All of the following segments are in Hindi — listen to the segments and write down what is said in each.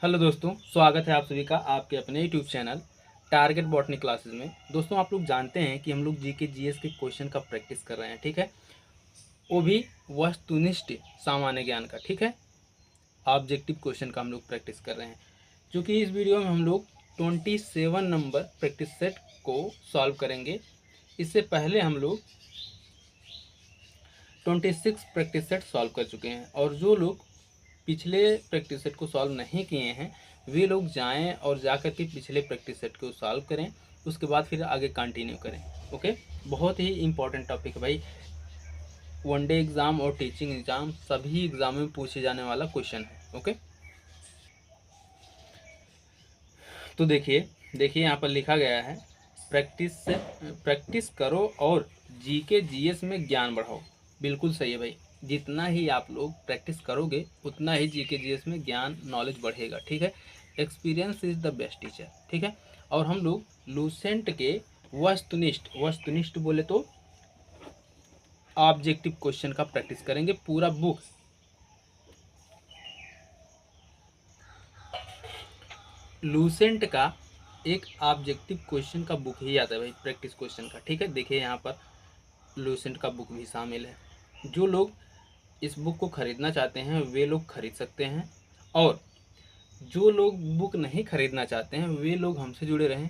हेलो दोस्तों, स्वागत है आप सभी का आपके अपने YouTube channel target botany classes में। दोस्तों, आप लोग जानते हैं कि हम लोग जीके जीएस के क्वेश्चन का प्रैक्टिस कर रहे हैं, ठीक है। वो भी वस्तुनिष्ठ सामान्य ज्ञान का, ठीक है। ऑब्जेक्टिव क्वेश्चन का हम लोग प्रैक्टिस कर रहे हैं, क्योंकि इस वीडियो में हम लोग 27 नंबर प्रैक्टिस सेट को सॉल्व करेंगे। इससे पहले हम लोग 26 प्रैक्टिस सेट सॉल्व कर चुके हैं, और जो लोग पिछले प्रैक्टिस सेट को सॉल्व नहीं किए हैं वे लोग जाएं और जाकर के पिछले प्रैक्टिस सेट को सॉल्व करें, उसके बाद फिर आगे कंटिन्यू करें। ओके, बहुत ही इंपॉर्टेंट टॉपिक है भाई। वनडे एग्ज़ाम और टीचिंग एग्ज़ाम सभी एग्ज़ाम में पूछे जाने वाला क्वेश्चन है। ओके, तो देखिए यहाँ पर लिखा गया है, प्रैक्टिस करो और जीके जीएस में ज्ञान बढ़ाओ। बिल्कुल सही है भाई। जितना ही आप लोग प्रैक्टिस करोगे उतना ही जीके जीएस में ज्ञान नॉलेज बढ़ेगा, ठीक है। Experience is the best teacher, ठीक है। और हम लोग लूसेंट के वस्तुनिष्ठ बोले तो ऑब्जेक्टिव क्वेश्चन का प्रैक्टिस करेंगे। पूरा बुक लूसेंट का एक ऑब्जेक्टिव क्वेश्चन का बुक ही आता है भाई, प्रैक्टिस क्वेश्चन का, ठीक है। देखिए यहाँ पर लूसेंट का बुक भी शामिल है। जो लोग इस बुक को खरीदना चाहते हैं वे लोग खरीद सकते हैं, और जो लोग बुक नहीं खरीदना चाहते हैं वे लोग हमसे जुड़े रहें।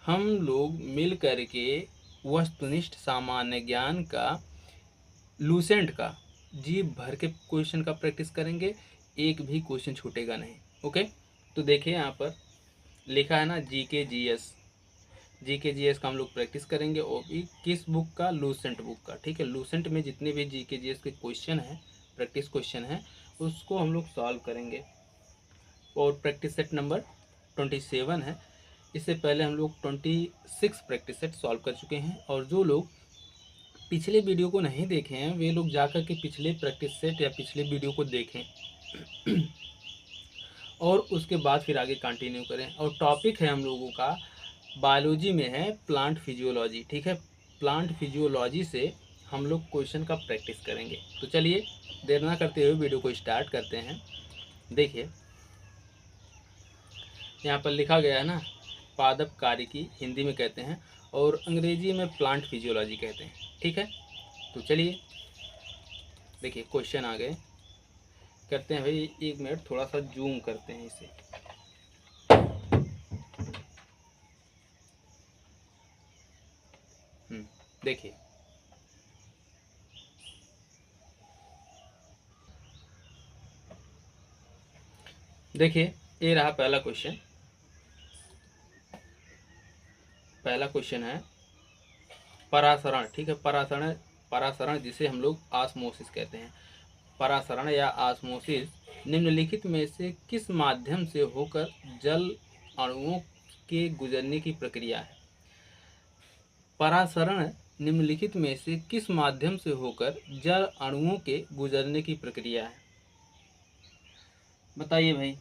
हम लोग मिल करके वस्तुनिष्ठ सामान्य ज्ञान का, लूसेंट का जी भर के क्वेश्चन का प्रैक्टिस करेंगे। एक भी क्वेश्चन छूटेगा नहीं। ओके, तो देखिए यहाँ पर लिखा है ना, जीके जीएस का हम लोग प्रैक्टिस करेंगे, और भी किस बुक का, लूसेंट बुक का, ठीक है। लूसेंट में जितने भी जीके जीएस के क्वेश्चन हैं, प्रैक्टिस क्वेश्चन हैं, उसको हम लोग सॉल्व करेंगे। और प्रैक्टिस सेट नंबर 27 है। इससे पहले हम लोग 26 प्रैक्टिस सेट सॉल्व कर चुके हैं, और जो लोग पिछले वीडियो को नहीं देखे हैं वे लोग जाकर के पिछले प्रैक्टिस सेट या पिछले वीडियो को देखें और उसके बाद फिर आगे कंटिन्यू करें। और टॉपिक है हम लोगों का बायोलॉजी में है प्लांट फिजियोलॉजी, ठीक है। प्लांट फिजियोलॉजी से हम लोग क्वेश्चन का प्रैक्टिस करेंगे। तो चलिए देर ना करते हुए वीडियो को स्टार्ट करते हैं। देखिए यहाँ पर लिखा गया है ना, पादप कार्यकी हिंदी में कहते हैं और अंग्रेजी में प्लांट फिजियोलॉजी कहते हैं, ठीक है। तो चलिए देखिए क्वेश्चन आ गए, करते हैं भाई। एक मिनट, थोड़ा सा जूम करते हैं इसे। देखिए देखिए ये रहा पहला क्वेश्चन। पहला क्वेश्चन है परासरण, ठीक है। परासरण जिसे हम लोग ऑस्मोसिस कहते हैं। परासरण या ऑस्मोसिस निम्नलिखित में से किस माध्यम से होकर जल अणुओं के गुजरने की प्रक्रिया है। परासरण निम्नलिखित में से किस माध्यम से होकर जल अणुओं के गुजरने की प्रक्रिया है, बताइए भाई।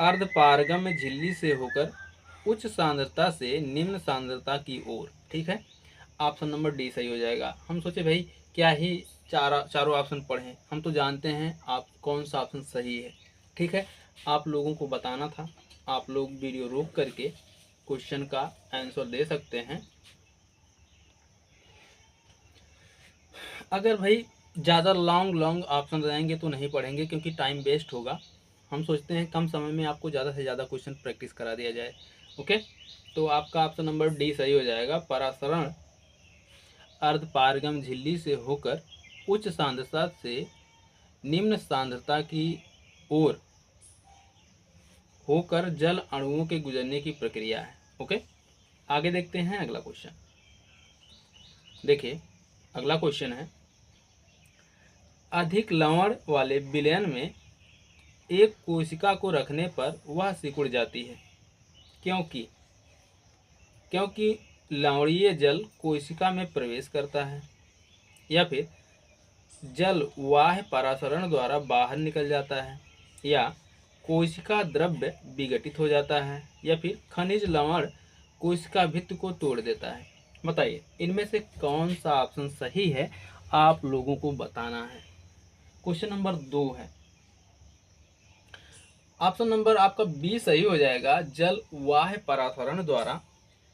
अर्धपारगम्य झिल्ली से होकर उच्च सांद्रता से निम्न सांद्रता की ओर, ठीक है। ऑप्शन नंबर डी सही हो जाएगा। हम सोचे भाई क्या ही चारों ऑप्शन पढ़ें, हम तो जानते हैं आप कौन सा ऑप्शन सही है, ठीक है। आप लोगों को बताना था। आप लोग वीडियो रोक करके क्वेश्चन का आंसर दे सकते हैं। अगर भाई ज़्यादा लॉन्ग ऑप्शन रहेंगे तो नहीं पढ़ेंगे, क्योंकि टाइम वेस्ट होगा। हम सोचते हैं कम समय में आपको ज़्यादा से ज़्यादा क्वेश्चन प्रैक्टिस करा दिया जाए। ओके, तो आपका ऑप्शन नंबर डी सही हो जाएगा। परासरण अर्धपारगम झिल्ली से होकर उच्च सांद्रता से निम्न सांद्रता की ओर होकर जल अणुओं के गुजरने की प्रक्रिया है। ओके, आगे देखते हैं अगला क्वेश्चन। देखिए अगला क्वेश्चन है, अधिक लवण वाले विलयन में एक कोशिका को रखने पर वह सिकुड़ जाती है, क्योंकि क्योंकि लवणीय जल कोशिका में प्रवेश करता है, या फिर जल बाह्य परासरण द्वारा बाहर निकल जाता है, या कोशिका द्रव्य विघटित हो जाता है, या फिर खनिज लवण कोशिका भित्ति को तोड़ देता है। बताइए इनमें से कौन सा ऑप्शन सही है आप लोगों को बताना है। क्वेश्चन नंबर 2 है, ऑप्शन नंबर आपका बी सही हो जाएगा। जल बाह्य परासरण द्वारा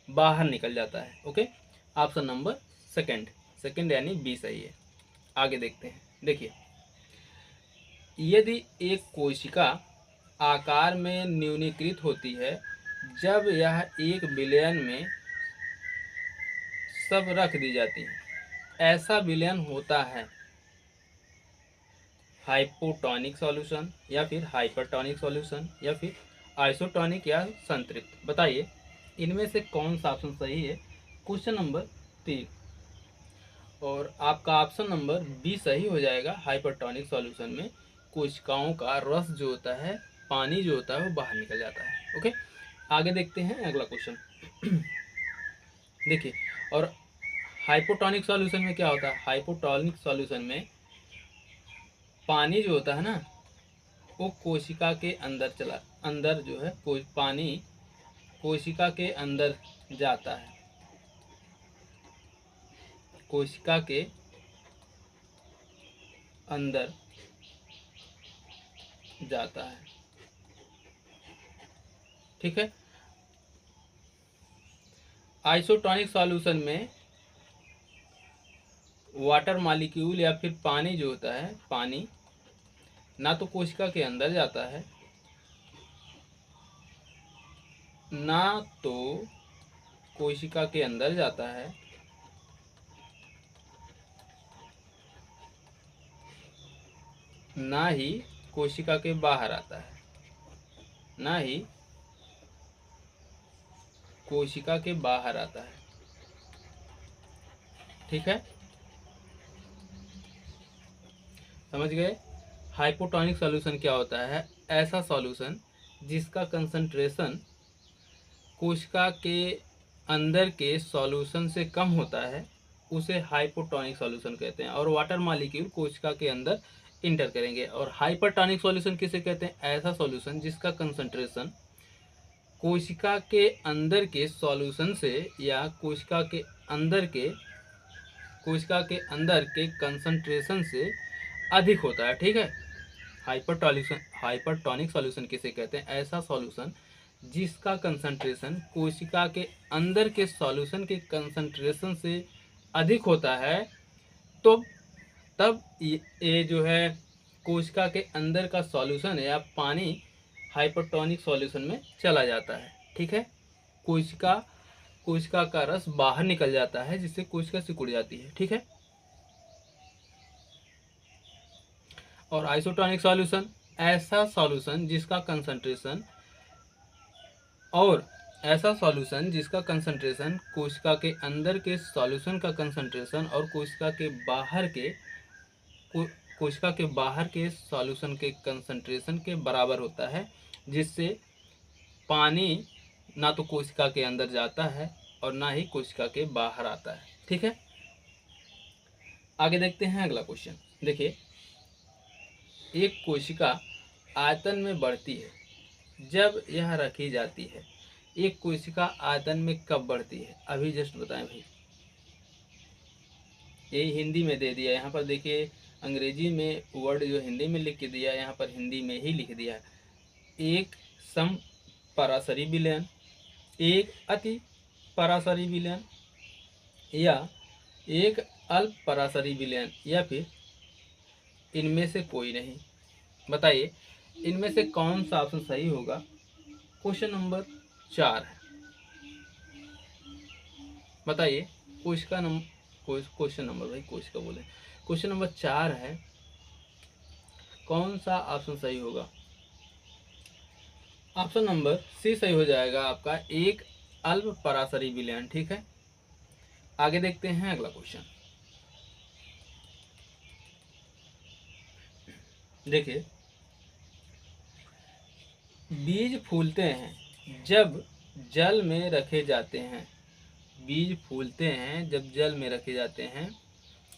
बाहर निकल जाता है। Okay, option number second, second यानी बी सही है। आगे देखते हैं। देखिए, यदि एक कोशिका आकार में न्यूनीकृत होती है जब यह 1 बिलियन में सब रख दी जाती है, ऐसा विलयन होता है हाइपोटोनिक सॉल्यूशन या फिर हाइपरटोनिक सॉल्यूशन या फिर आइसोटोनिक या संतृप्त। बताइए इनमें से कौन सा ऑप्शन सही है। क्वेश्चन नंबर 3, और आपका ऑप्शन नंबर बी सही हो जाएगा। हाइपरटोनिक सॉल्यूशन में कोशिकाओं का रस जो होता है, पानी जो होता है, वो बाहर निकल जाता है। ओके, आगे देखते हैं अगला क्वेश्चन। देखिए, और हाइपोटोनिक सॉल्यूशन में क्या होता है। हाइपोटोनिक सॉल्यूशन में पानी जो होता है ना, वो कोशिका के अंदर जो है पानी कोशिका के अंदर जाता है, कोशिका के अंदर जाता है। ठीक है, आइसोटोनिक सॉल्यूशन में वाटर मॉलिक्यूल या फिर पानी जो होता है, पानी ना तो कोशिका के अंदर जाता है, ना तो कोशिका के अंदर जाता है, ना ही कोशिका के बाहर आता है, ना ही कोशिका के बाहर आता है। ठीक है, समझ गए। हाइपोटोनिक सॉल्यूशन क्या होता है। ऐसा सॉल्यूशन जिसका कंसंट्रेशन कोशिका के अंदर के सॉल्यूशन से कम होता है, उसे हाइपोटोनिक सॉल्यूशन कहते हैं। और वाटर मॉलिक्यूल कोशिका के अंदर इंटर करेंगे। और हाइपरटोनिक सॉल्यूशन किसे कहते हैं। ऐसा सॉल्यूशन जिसका कंसंट्रेशन कोशिका के अंदर के सॉल्यूशन से या कोशिका के अंदर के कंसंट्रेशन से अधिक होता है। ठीक है, हाइपरटोनिक सॉल्यूशन किसे कहते हैं। ऐसा सॉल्यूशन जिसका कंसंट्रेशन कोशिका के अंदर के सॉल्यूशन के कंसंट्रेशन से अधिक होता है, तो तब ये जो है कोशिका के अंदर का सॉल्यूशन या पानी हाइपरटोनिक सॉल्यूशन में चला जाता है। ठीक है, कोशिका का रस बाहर निकल जाता है, जिससे कोशिका सिकुड़ जाती है। ठीक है, और आइसोटोनिक सॉल्यूशन ऐसा सॉल्यूशन जिसका कंसंट्रेशन कोशिका के अंदर के सॉल्यूशन का कंसंट्रेशन और कोशिका के बाहर के सॉल्यूशन के कंसंट्रेशन के बराबर होता है, जिससे पानी ना तो कोशिका के अंदर जाता है और ना ही कोशिका के बाहर आता है। ठीक है, आगे देखते हैं अगला क्वेश्चन। देखिए, एक कोशिका आयतन में बढ़ती है जब यह रखी जाती है। एक कोशिका आयतन में कब बढ़ती है, अभी जस्ट बताएं भाई। ये हिंदी में दे दिया, यहाँ पर देखिए अंग्रेजी में वर्ड जो हिंदी में लिख के दिया, यहाँ पर हिंदी में ही लिख दिया है। एक सम परासरी विलयन, एक अति परासरी विलयन, या एक अल्प परासरी विलयन, या फिर इनमें से कोई नहीं। बताइए इनमें से कौन सा ऑप्शन सही होगा। क्वेश्चन नंबर 4 है। बताइए क्वेश्चन नंबर भाई कोशिका बोले, क्वेश्चन नंबर 4 है, कौन सा ऑप्शन सही होगा। ऑप्शन नंबर सी सही हो जाएगा आपका, एक अल्प परासरी विलयन। ठीक है, आगे देखते हैं अगला क्वेश्चन। देखिए, बीज फूलते हैं जब जल में रखे जाते हैं। बीज फूलते हैं जब जल में रखे जाते हैं,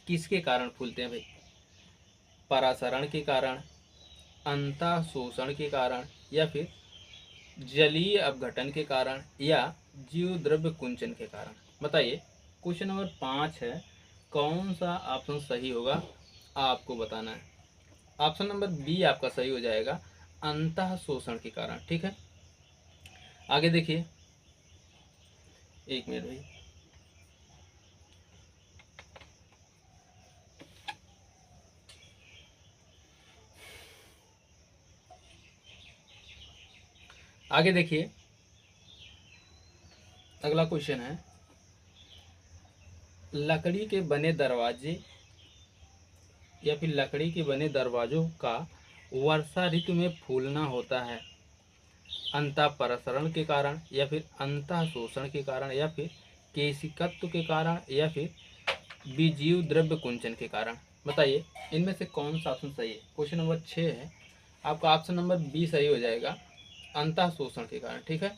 किसके कारण फूलते हैं भाई। परासरण के कारण, अंतः शोषण के कारण, या फिर जलीय अपघटन के कारण, या जीव द्रव्य कुंचन के कारण। बताइए क्वेश्चन नंबर 5 है, कौन सा ऑप्शन सही होगा आपको बताना है। ऑप्शन नंबर बी आपका सही हो जाएगा, अंतः शोषण के कारण। ठीक है, आगे देखिए, एक मिनट भाई। आगे देखिए, अगला क्वेश्चन है, लकड़ी के बने दरवाजे या फिर लकड़ी के बने दरवाजों का वर्षा ऋतु में फूलना होता है अंतः परासरण के कारण, या फिर अंतः शोषण के कारण, या फिर केशिकत्व के कारण, या फिर बीजीव द्रव्य कुंचन के कारण। बताइए इनमें से कौन सा ऑप्शन सही है। क्वेश्चन नंबर 6 है, आपका ऑप्शन नंबर बी सही हो जाएगा, अंतः शोषण के कारण। ठीक है,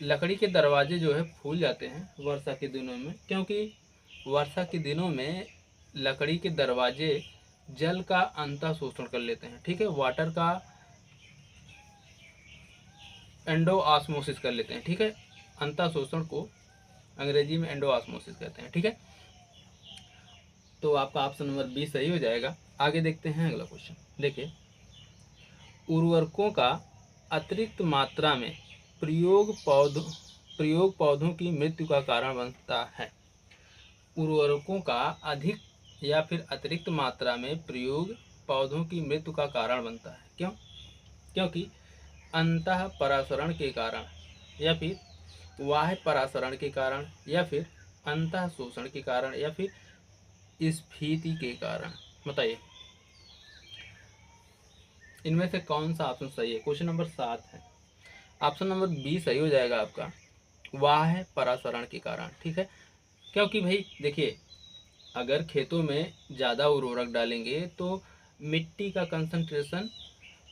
लकड़ी के दरवाजे जो है फूल जाते हैं वर्षा के दिनों में, क्योंकि वर्षा के दिनों में लकड़ी के दरवाजे जल का अंतः शोषण कर लेते हैं। ठीक है, वाटर का एंडो ऑस्मोसिस कर लेते हैं। ठीक है, अंतः शोषण को अंग्रेजी में एंडो ऑस्मोसिस कहते हैं। ठीक है, तो आपका ऑप्शन नंबर बी सही हो जाएगा। आगे देखते हैं अगला क्वेश्चन। देखिए, उर्वरकों का अतिरिक्त मात्रा में प्रयोग पौधों की मृत्यु का कारण बनता है। उर्वरकों का अधिक या फिर अतिरिक्त मात्रा में प्रयोग पौधों की मृत्यु का कारण बनता है। क्यों? क्योंकि अंतः परासरण के कारण, या फिर बाह्य परासरण के कारण, या फिर अंतः शोषण के कारण, या फिर स्फीति के कारण। बताइए इनमें से कौन सा ऑप्शन सही है। क्वेश्चन नंबर 7 है, ऑप्शन नंबर बी सही हो जाएगा आपका, बाह्य परासरण के कारण। ठीक है, क्योंकि भाई देखिए, अगर खेतों में ज़्यादा उर्वरक डालेंगे तो मिट्टी का कंसंट्रेशन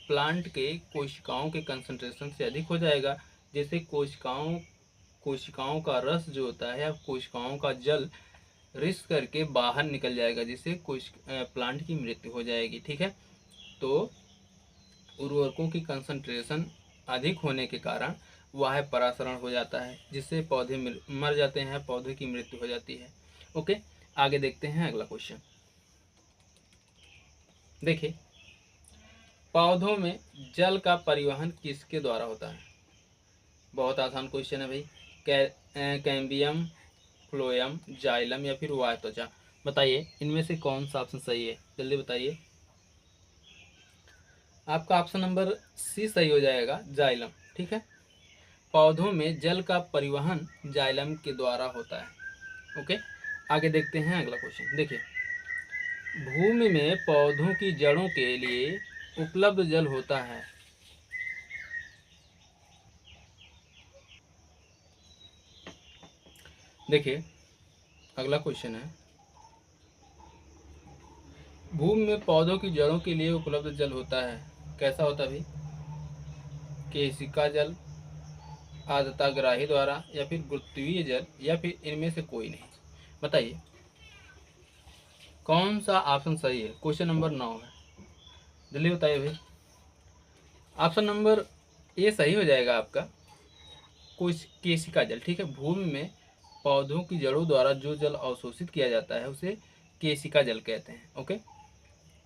प्लांट के कोशिकाओं के कंसंट्रेशन से अधिक हो जाएगा, जिससे कोशिकाओं का रस जो होता है या कोशिकाओं का जल रिस करके बाहर निकल जाएगा, जिससे प्लांट की मृत्यु हो जाएगी। ठीक है, तो उर्वरकों की कंसंट्रेशन अधिक होने के कारण वह परासरण हो जाता है, जिससे पौधे मर जाते हैं, पौधे की मृत्यु हो जाती है। ओके, आगे देखते हैं अगला क्वेश्चन। देखिए, पौधों में जल का परिवहन किसके द्वारा होता है। बहुत आसान क्वेश्चन है भाई, कैम्बियम, फ्लोएम, जाइलम, या फिर वायु त्वचा। बताइए इनमें से कौन सा ऑप्शन सही है, जल्दी बताइए। आपका ऑप्शन नंबर सी सही हो जाएगा, जाइलम। ठीक है, पौधों में जल का परिवहन जाइलम के द्वारा होता है। ओके, आगे देखते हैं अगला क्वेश्चन। देखिए, भूमि में पौधों की जड़ों के लिए उपलब्ध जल होता है। देखिए, अगला क्वेश्चन है, भूमि में पौधों की जड़ों के लिए उपलब्ध जल होता है, कैसा होता है भाई। केशिका जल, आर्द्रताग्राही द्वारा, या फिर गुरुत्वीय जल, या फिर इनमें से कोई नहीं। बताइए कौन सा ऑप्शन सही है। क्वेश्चन नंबर 9 है, जल्दी बताइए भाई। ऑप्शन नंबर ए सही हो जाएगा आपका, कुछ केशिका जल। ठीक है, भूमि में पौधों की जड़ों द्वारा जो जल अवशोषित किया जाता है उसे केशिका जल कहते हैं। ओके,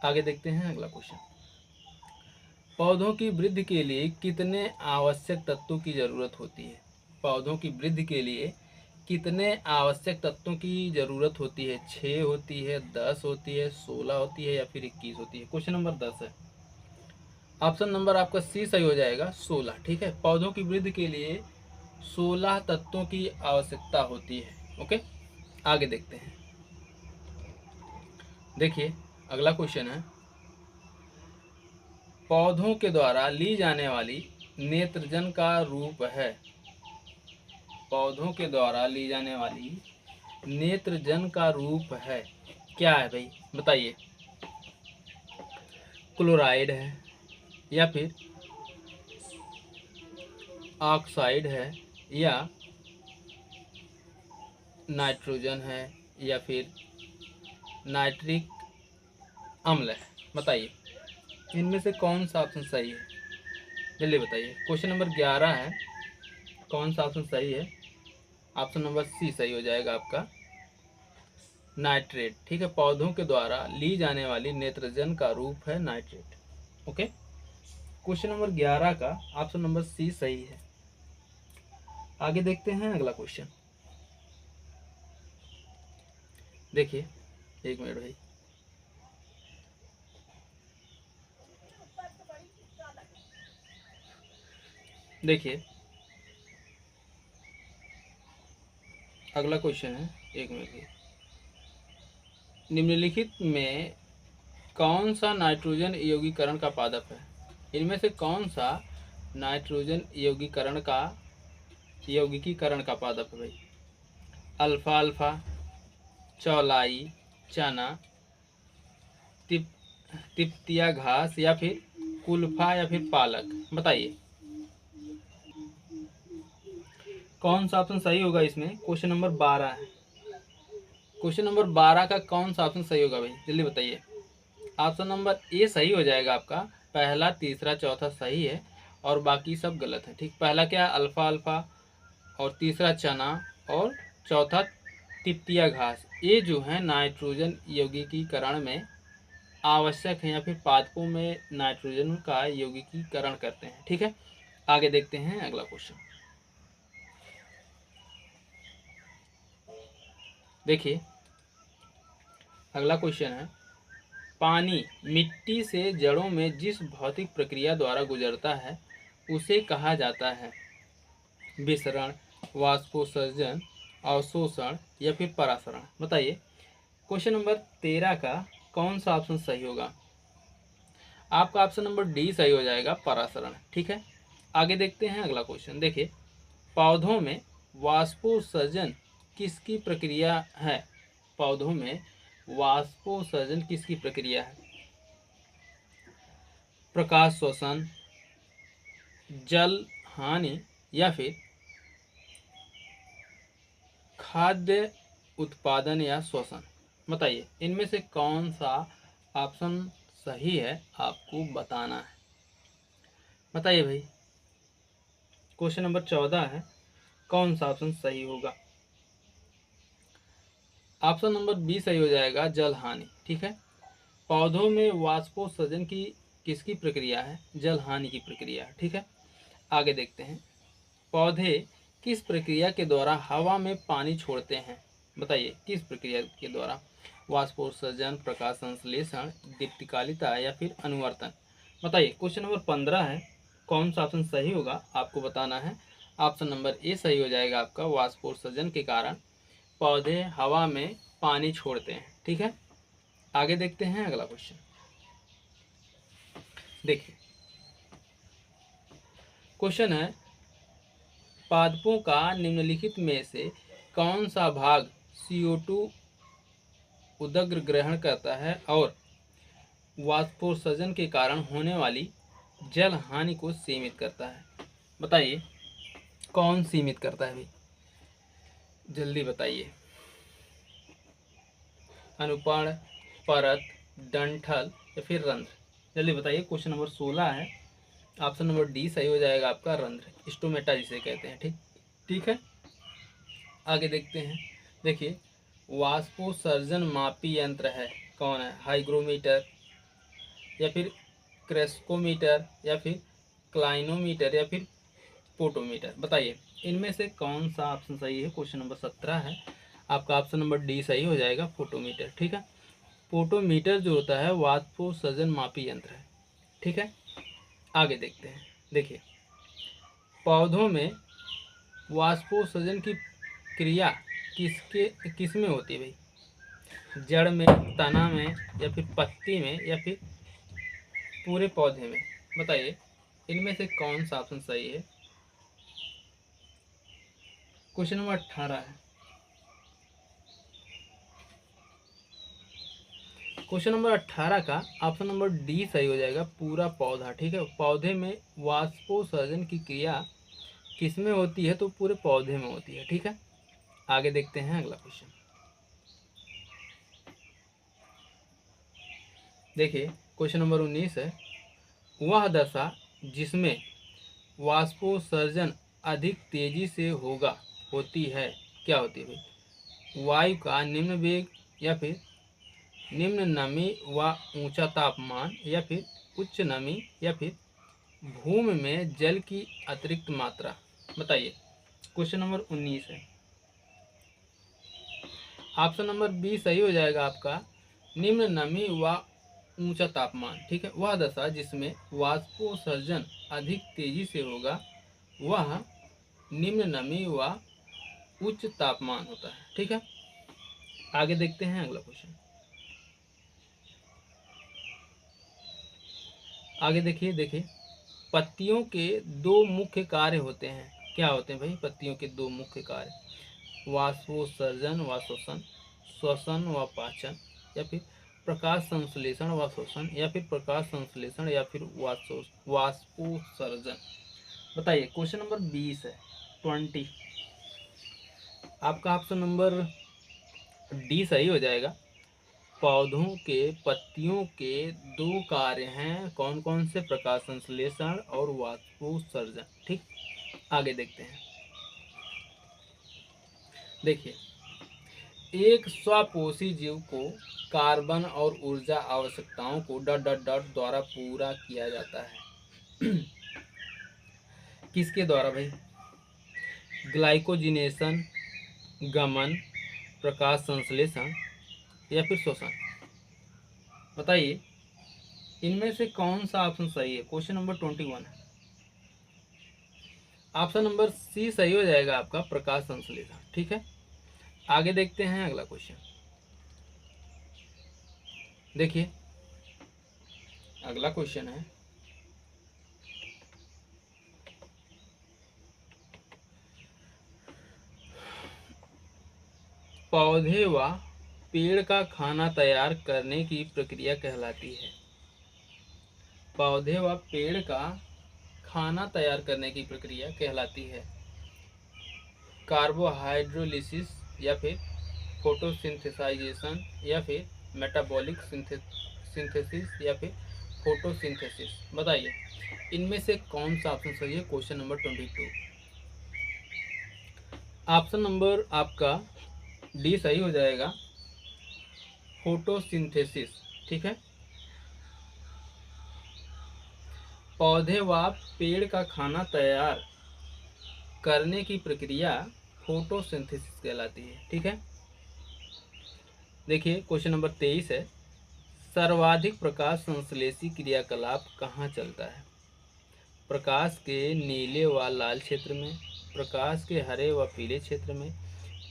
आगे देखते हैं अगला क्वेश्चन। पौधों की वृद्धि के लिए कितने आवश्यक तत्वों की जरूरत होती है। पौधों की वृद्धि के लिए कितने आवश्यक तत्वों की जरूरत होती है। 6 होती है, 10 होती है, 16 होती है, या फिर 21 होती है। क्वेश्चन नंबर 10 है, ऑप्शन नंबर आपका सी सही हो जाएगा, 16। ठीक है, पौधों की वृद्धि के लिए 16 तत्वों की आवश्यकता होती है। ओके, आगे देखते हैं। देखिए, अगला क्वेश्चन है, पौधों के द्वारा ली जाने वाली नेत्रजन का रूप है। पौधों के द्वारा ली जाने वाली नेत्रजन का रूप है, क्या है भाई। बताइए, क्लोराइड है, या फिर ऑक्साइड है, या नाइट्रोजन है, या फिर नाइट्रिक अम्ल है। बताइए इनमें से कौन सा ऑप्शन सही है, जल्दी बताइए। क्वेश्चन नंबर 11 है, कौन सा ऑप्शन सही है। ऑप्शन नंबर सी सही हो जाएगा आपका, नाइट्रेट, ठीक है, पौधों के द्वारा ली जाने वाली नेत्रजन का रूप है नाइट्रेट। ओके, क्वेश्चन नंबर 11 का ऑप्शन नंबर सी सही है। आगे देखते हैं अगला क्वेश्चन। देखिए, एक मिनट भाई। देखिए, अगला क्वेश्चन है, एक मिनट भाई। निम्नलिखित में कौन सा नाइट्रोजन यौगीकरण का पादप है? इनमें से कौन सा नाइट्रोजन यौगिकीकरण का पादप है भाई? अल्फा अल्फा, चौलाई, चना, तिप तिप्तिया घास, या फिर कुल्फा, या फिर पालक? बताइए कौन सा ऑप्शन सही होगा इसमें। क्वेश्चन नंबर 12 है। क्वेश्चन नंबर 12 का कौन सा ऑप्शन सही होगा भाई, जल्दी बताइए। ऑप्शन नंबर ए सही हो जाएगा आपका। पहला, तीसरा, चौथा सही है और बाकी सब गलत है। ठीक, पहला क्या, अल्फा अल्फा, और तीसरा चना, और चौथा तिप्तिया घास। ये जो है नाइट्रोजन यौगिकीकरण में आवश्यक है, या फिर पादपों में नाइट्रोजन का यौगिकीकरण करते हैं। ठीक है, आगे देखते हैं अगला क्वेश्चन। देखिए, अगला क्वेश्चन है, पानी मिट्टी से जड़ों में जिस भौतिक प्रक्रिया द्वारा गुजरता है उसे कहा जाता है विसरण, वाष्पोत्सर्जन, अवशोषण, या फिर परासरण? बताइए क्वेश्चन नंबर 13 का कौन सा ऑप्शन सही होगा। आपका ऑप्शन नंबर डी सही हो जाएगा, परासरण। ठीक है, आगे देखते हैं अगला क्वेश्चन। देखिए, पौधों में वाष्पोत्सर्जन किसकी प्रक्रिया है? पौधों में वाष्पोत्सर्जन किसकी प्रक्रिया है? प्रकाश श्वसन, जल हानि, या फिर खाद्य उत्पादन या श्वसन? बताइए इनमें से कौन सा ऑप्शन सही है, आपको बताना है। बताइए भाई, क्वेश्चन नंबर 14 है, कौन सा ऑप्शन सही होगा। ऑप्शन नंबर बी सही हो जाएगा, जल हानि। ठीक है, पौधों में वाष्पोत्सर्जन की किसकी प्रक्रिया है? जल हानि की प्रक्रिया। ठीक है, आगे देखते हैं, पौधे किस प्रक्रिया के द्वारा हवा में पानी छोड़ते हैं? बताइए किस प्रक्रिया के द्वारा? वाष्पोत्सर्जन, प्रकाश संश्लेषण, दीप्तिकालिता, या फिर अनुवर्तन? बताइए क्वेश्चन नंबर 15 है, कौन सा ऑप्शन सही होगा, आपको बताना है। ऑप्शन नंबर ए सही हो जाएगा आपका, वाष्पोत्सर्जन के कारण पौधे हवा में पानी छोड़ते हैं। ठीक है, आगे देखते हैं अगला क्वेश्चन। देखिए, क्वेश्चन है, पादपों का निम्नलिखित में से कौन सा भाग CO2 उदग्र ग्रहण करता है और वाष्पोत्सर्जन के कारण होने वाली जल हानि को सीमित करता है? बताइए कौन सीमित करता है भाई, जल्दी बताइए। अनुपर्ण, परत, डंठल, या फिर रंध्र? जल्दी बताइए। क्वेश्चन नंबर 16 है, ऑप्शन नंबर डी सही हो जाएगा आपका, रंध्र, स्टोमेटा जिसे कहते हैं। ठीक, ठीक है, आगे देखते हैं। देखिए, वाष्पोत्सर्जन मापी यंत्र है, कौन है? हाइग्रोमीटर, या फिर क्रेस्कोमीटर, या फिर क्लाइनोमीटर, या फिर पोटोमीटर? बताइए इनमें से कौन सा ऑप्शन सही है। क्वेश्चन नंबर 17 है, आपका ऑप्शन नंबर डी सही हो जाएगा, फोटोमीटर। ठीक है, पोटोमीटर जो होता है वाष्पोत्सर्जन मापी यंत्र है। ठीक है, आगे देखते हैं। देखिए, पौधों में वाष्पोत्सर्जन की क्रिया किस में होती है भाई? जड़ में, तना में, या फिर पत्ती में, या फिर पूरे पौधे में? बताइए इनमें से कौन सा ऑप्शन सही है। क्वेश्चन नंबर 18 है। क्वेश्चन नंबर 18 का ऑप्शन नंबर डी सही हो जाएगा, पूरा पौधा। ठीक है, पौधे में वाष्पोत्सर्जन की क्रिया किसमें होती है? तो पूरे पौधे में होती है। ठीक है, आगे देखते हैं अगला क्वेश्चन। देखिए, क्वेश्चन नंबर 19 है, वह दशा जिसमें वाष्पोत्सर्जन अधिक तेजी से होती है, क्या होती है भाई? वायु का निम्न वेग या फिर निम्न नमी व ऊंचा तापमान या फिर उच्च नमी या फिर भूमि में जल की अतिरिक्त मात्रा? बताइए। क्वेश्चन नंबर 19 है। ऑप्शन नंबर बी सही हो जाएगा आपका। निम्न नमी व ऊंचा तापमान, ठीक है, वह दशा जिसमें वाष्पोत्सर्जन अधिक तेजी से होगा वह निम्न नमी व उच्च तापमान होता है। ठीक है, आगे देखते हैं अगला क्वेश्चन। आगे देखिए पत्तियों के दो मुख्य कार्य होते हैं। क्या होते हैं भाई? पत्तियों के दो मुख्य कार्य, वाष्पोत्सर्जन व शोषण, श्वसन व पाचन, या फिर प्रकाश संश्लेषण व शोषण, या फिर प्रकाश संश्लेषण या फिर वाष्पोत्सर्जन। बताइए। क्वेश्चन नंबर 20 है, 20। आपका ऑप्शन नंबर डी सही हो जाएगा। पौधों के पत्तियों के दो कार्य हैं, कौन कौन से? प्रकाश संश्लेषण और वाष्पोत्सर्जन। ठीक, आगे देखते हैं। देखिए, एक स्वपोषी जीव को कार्बन और ऊर्जा आवश्यकताओं को डॉट डॉट डॉट द्वारा पूरा किया जाता है। किसके द्वारा भाई? ग्लाइकोजिनेशन, गमन, प्रकाश संश्लेषण या फिर शोषण। बताइए, इनमें से कौन सा ऑप्शन सही है? क्वेश्चन नंबर 21 है। ऑप्शन नंबर सी सही हो जाएगा आपका, प्रकाश संश्लेषण। ठीक है, आगे देखते हैं अगला क्वेश्चन। देखिए, अगला क्वेश्चन है, पौधे व पेड़ का खाना तैयार करने की प्रक्रिया कहलाती है। पौधे व पेड़ का खाना तैयार करने की प्रक्रिया कहलाती है कार्बोहाइड्रोलिसिस या फिर फोटोसिंथेसाइजेशन या फिर मेटाबॉलिक सिंथेसिस या फिर फोटोसिंथेसिस। बताइए, इनमें से कौन सा ऑप्शन सही है? Question number 22। ऑप्शन नंबर आपका डी सही हो जाएगा, फोटोसिंथेसिस। ठीक है, पौधे व पेड़ का खाना तैयार करने की प्रक्रिया फोटोसिंथेसिस कहलाती है। ठीक है, देखिए क्वेश्चन नंबर 23 है, सर्वाधिक प्रकाश संश्लेषी क्रियाकलाप कहाँ चलता है? प्रकाश के नीले व लाल क्षेत्र में, प्रकाश के हरे व पीले क्षेत्र में,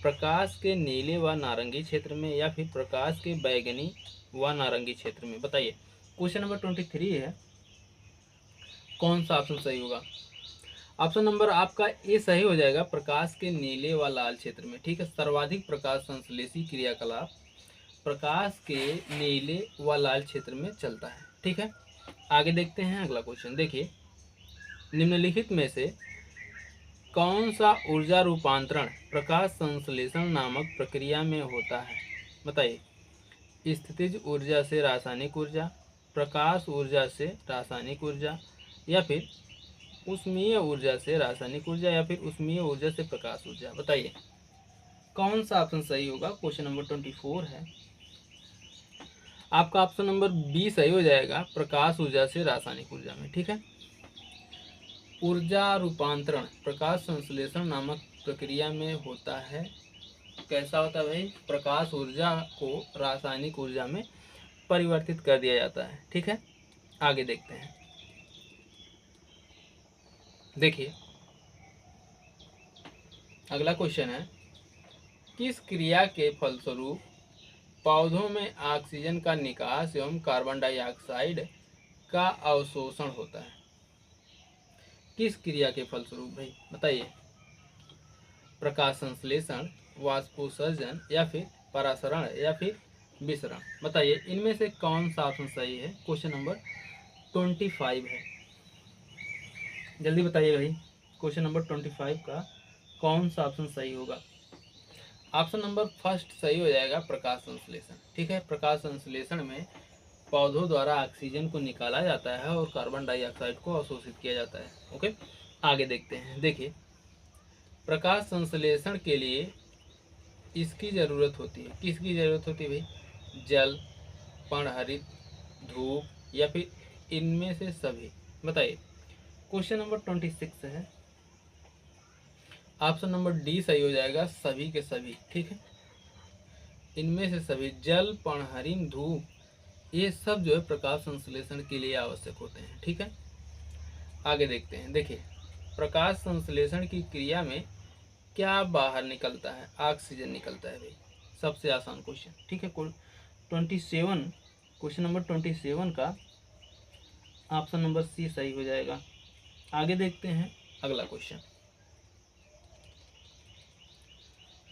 प्रकाश के नीले व नारंगी क्षेत्र में, या फिर प्रकाश के बैगनी व नारंगी क्षेत्र में। बताइए। क्वेश्चन नंबर 23 है, कौन सा ऑप्शन सही होगा? ऑप्शन नंबर आपका ए सही हो जाएगा, प्रकाश के नीले व लाल क्षेत्र में। ठीक है, सर्वाधिक प्रकाश संश्लेषी क्रियाकलाप प्रकाश के नीले व लाल क्षेत्र में चलता है। ठीक है, आगे देखते हैं अगला क्वेश्चन। देखिए, निम्नलिखित में से कौन सा ऊर्जा रूपांतरण प्रकाश संश्लेषण नामक प्रक्रिया में होता है? बताइए। स्थितिज ऊर्जा से रासायनिक ऊर्जा, प्रकाश ऊर्जा से रासायनिक ऊर्जा, या फिर ऊष्मीय ऊर्जा से रासायनिक ऊर्जा, या फिर ऊष्मीय ऊर्जा से प्रकाश ऊर्जा। बताइए, कौन सा ऑप्शन सही होगा? क्वेश्चन नंबर 24 है। आपका ऑप्शन नंबर बी सही हो जाएगा, प्रकाश ऊर्जा से रासायनिक ऊर्जा में। ठीक है, ऊर्जा रूपांतरण प्रकाश संश्लेषण नामक प्रक्रिया में होता है। कैसा होता है भाई? प्रकाश ऊर्जा को रासायनिक ऊर्जा में परिवर्तित कर दिया जाता है। ठीक है, आगे देखते हैं। देखिए, अगला क्वेश्चन है, किस क्रिया के फलस्वरूप पौधों में ऑक्सीजन का निकास एवं कार्बन डाइऑक्साइड का अवशोषण होता है? किस क्रिया के फलस्वरूप भाई? बताइए। प्रकाश संश्लेषण, वाष्पोत्सर्जन, या फिर परासरण, या फिर विसरण। बताइए, इनमें से कौन सा ऑप्शन सही है? क्वेश्चन नंबर 25 है। जल्दी बताइए भाई, क्वेश्चन नंबर 25 का कौन सा ऑप्शन सही होगा? ऑप्शन नंबर फर्स्ट सही हो जाएगा, प्रकाश संश्लेषण। ठीक है, प्रकाश संश्लेषण में पौधों द्वारा ऑक्सीजन को निकाला जाता है और कार्बन डाइऑक्साइड को अवशोषित किया जाता है। ओके, आगे देखते हैं। देखिए, प्रकाश संश्लेषण के लिए इसकी ज़रूरत होती है। किसकी ज़रूरत होती है भाई? जल, पर्णहरित, धूप या फिर इनमें से सभी? बताइए। क्वेश्चन नंबर 26 है, ऑप्शन नंबर डी सही हो जाएगा, सभी के सभी। ठीक है, इनमें से सभी, जल, पर्णहरित, धूप, ये सब जो है प्रकाश संश्लेषण के लिए आवश्यक होते हैं। ठीक है, आगे देखते हैं। देखिए, प्रकाश संश्लेषण की क्रिया में क्या बाहर निकलता है? ऑक्सीजन निकलता है भाई। सबसे आसान क्वेश्चन। ठीक है, 27, क्वेश्चन नंबर 27 का ऑप्शन नंबर सी सही हो जाएगा। आगे देखते हैं अगला क्वेश्चन।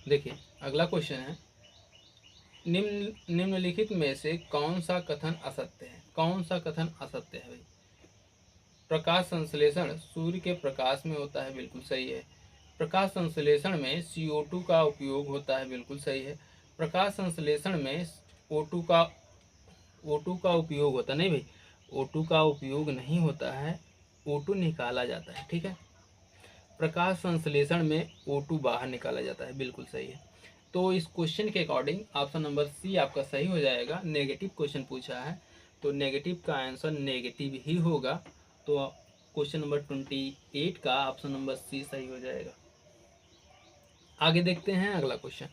देखिए, अगला क्वेश्चन है, निम्नलिखित में से कौन सा कथन असत्य है? कौन सा कथन असत्य है भाई? प्रकाश संश्लेषण सूर्य के प्रकाश में होता है, बिल्कुल सही है। प्रकाश संश्लेषण में CO2 का उपयोग होता है, बिल्कुल सही है। प्रकाश संश्लेषण में O2 का उपयोग होता नहीं भाई, O2 का उपयोग नहीं होता है, O2 निकाला जाता है। ठीक है, प्रकाश संश्लेषण में O2 बाहर निकाला जाता है, बिल्कुल सही है। तो इस क्वेश्चन के अकॉर्डिंग ऑप्शन नंबर सी आपका सही हो जाएगा। नेगेटिव क्वेश्चन पूछा है तो नेगेटिव का आंसर नेगेटिव ही होगा। तो क्वेश्चन नंबर 28 का ऑप्शन नंबर सी सही हो जाएगा। आगे देखते हैं अगला क्वेश्चन।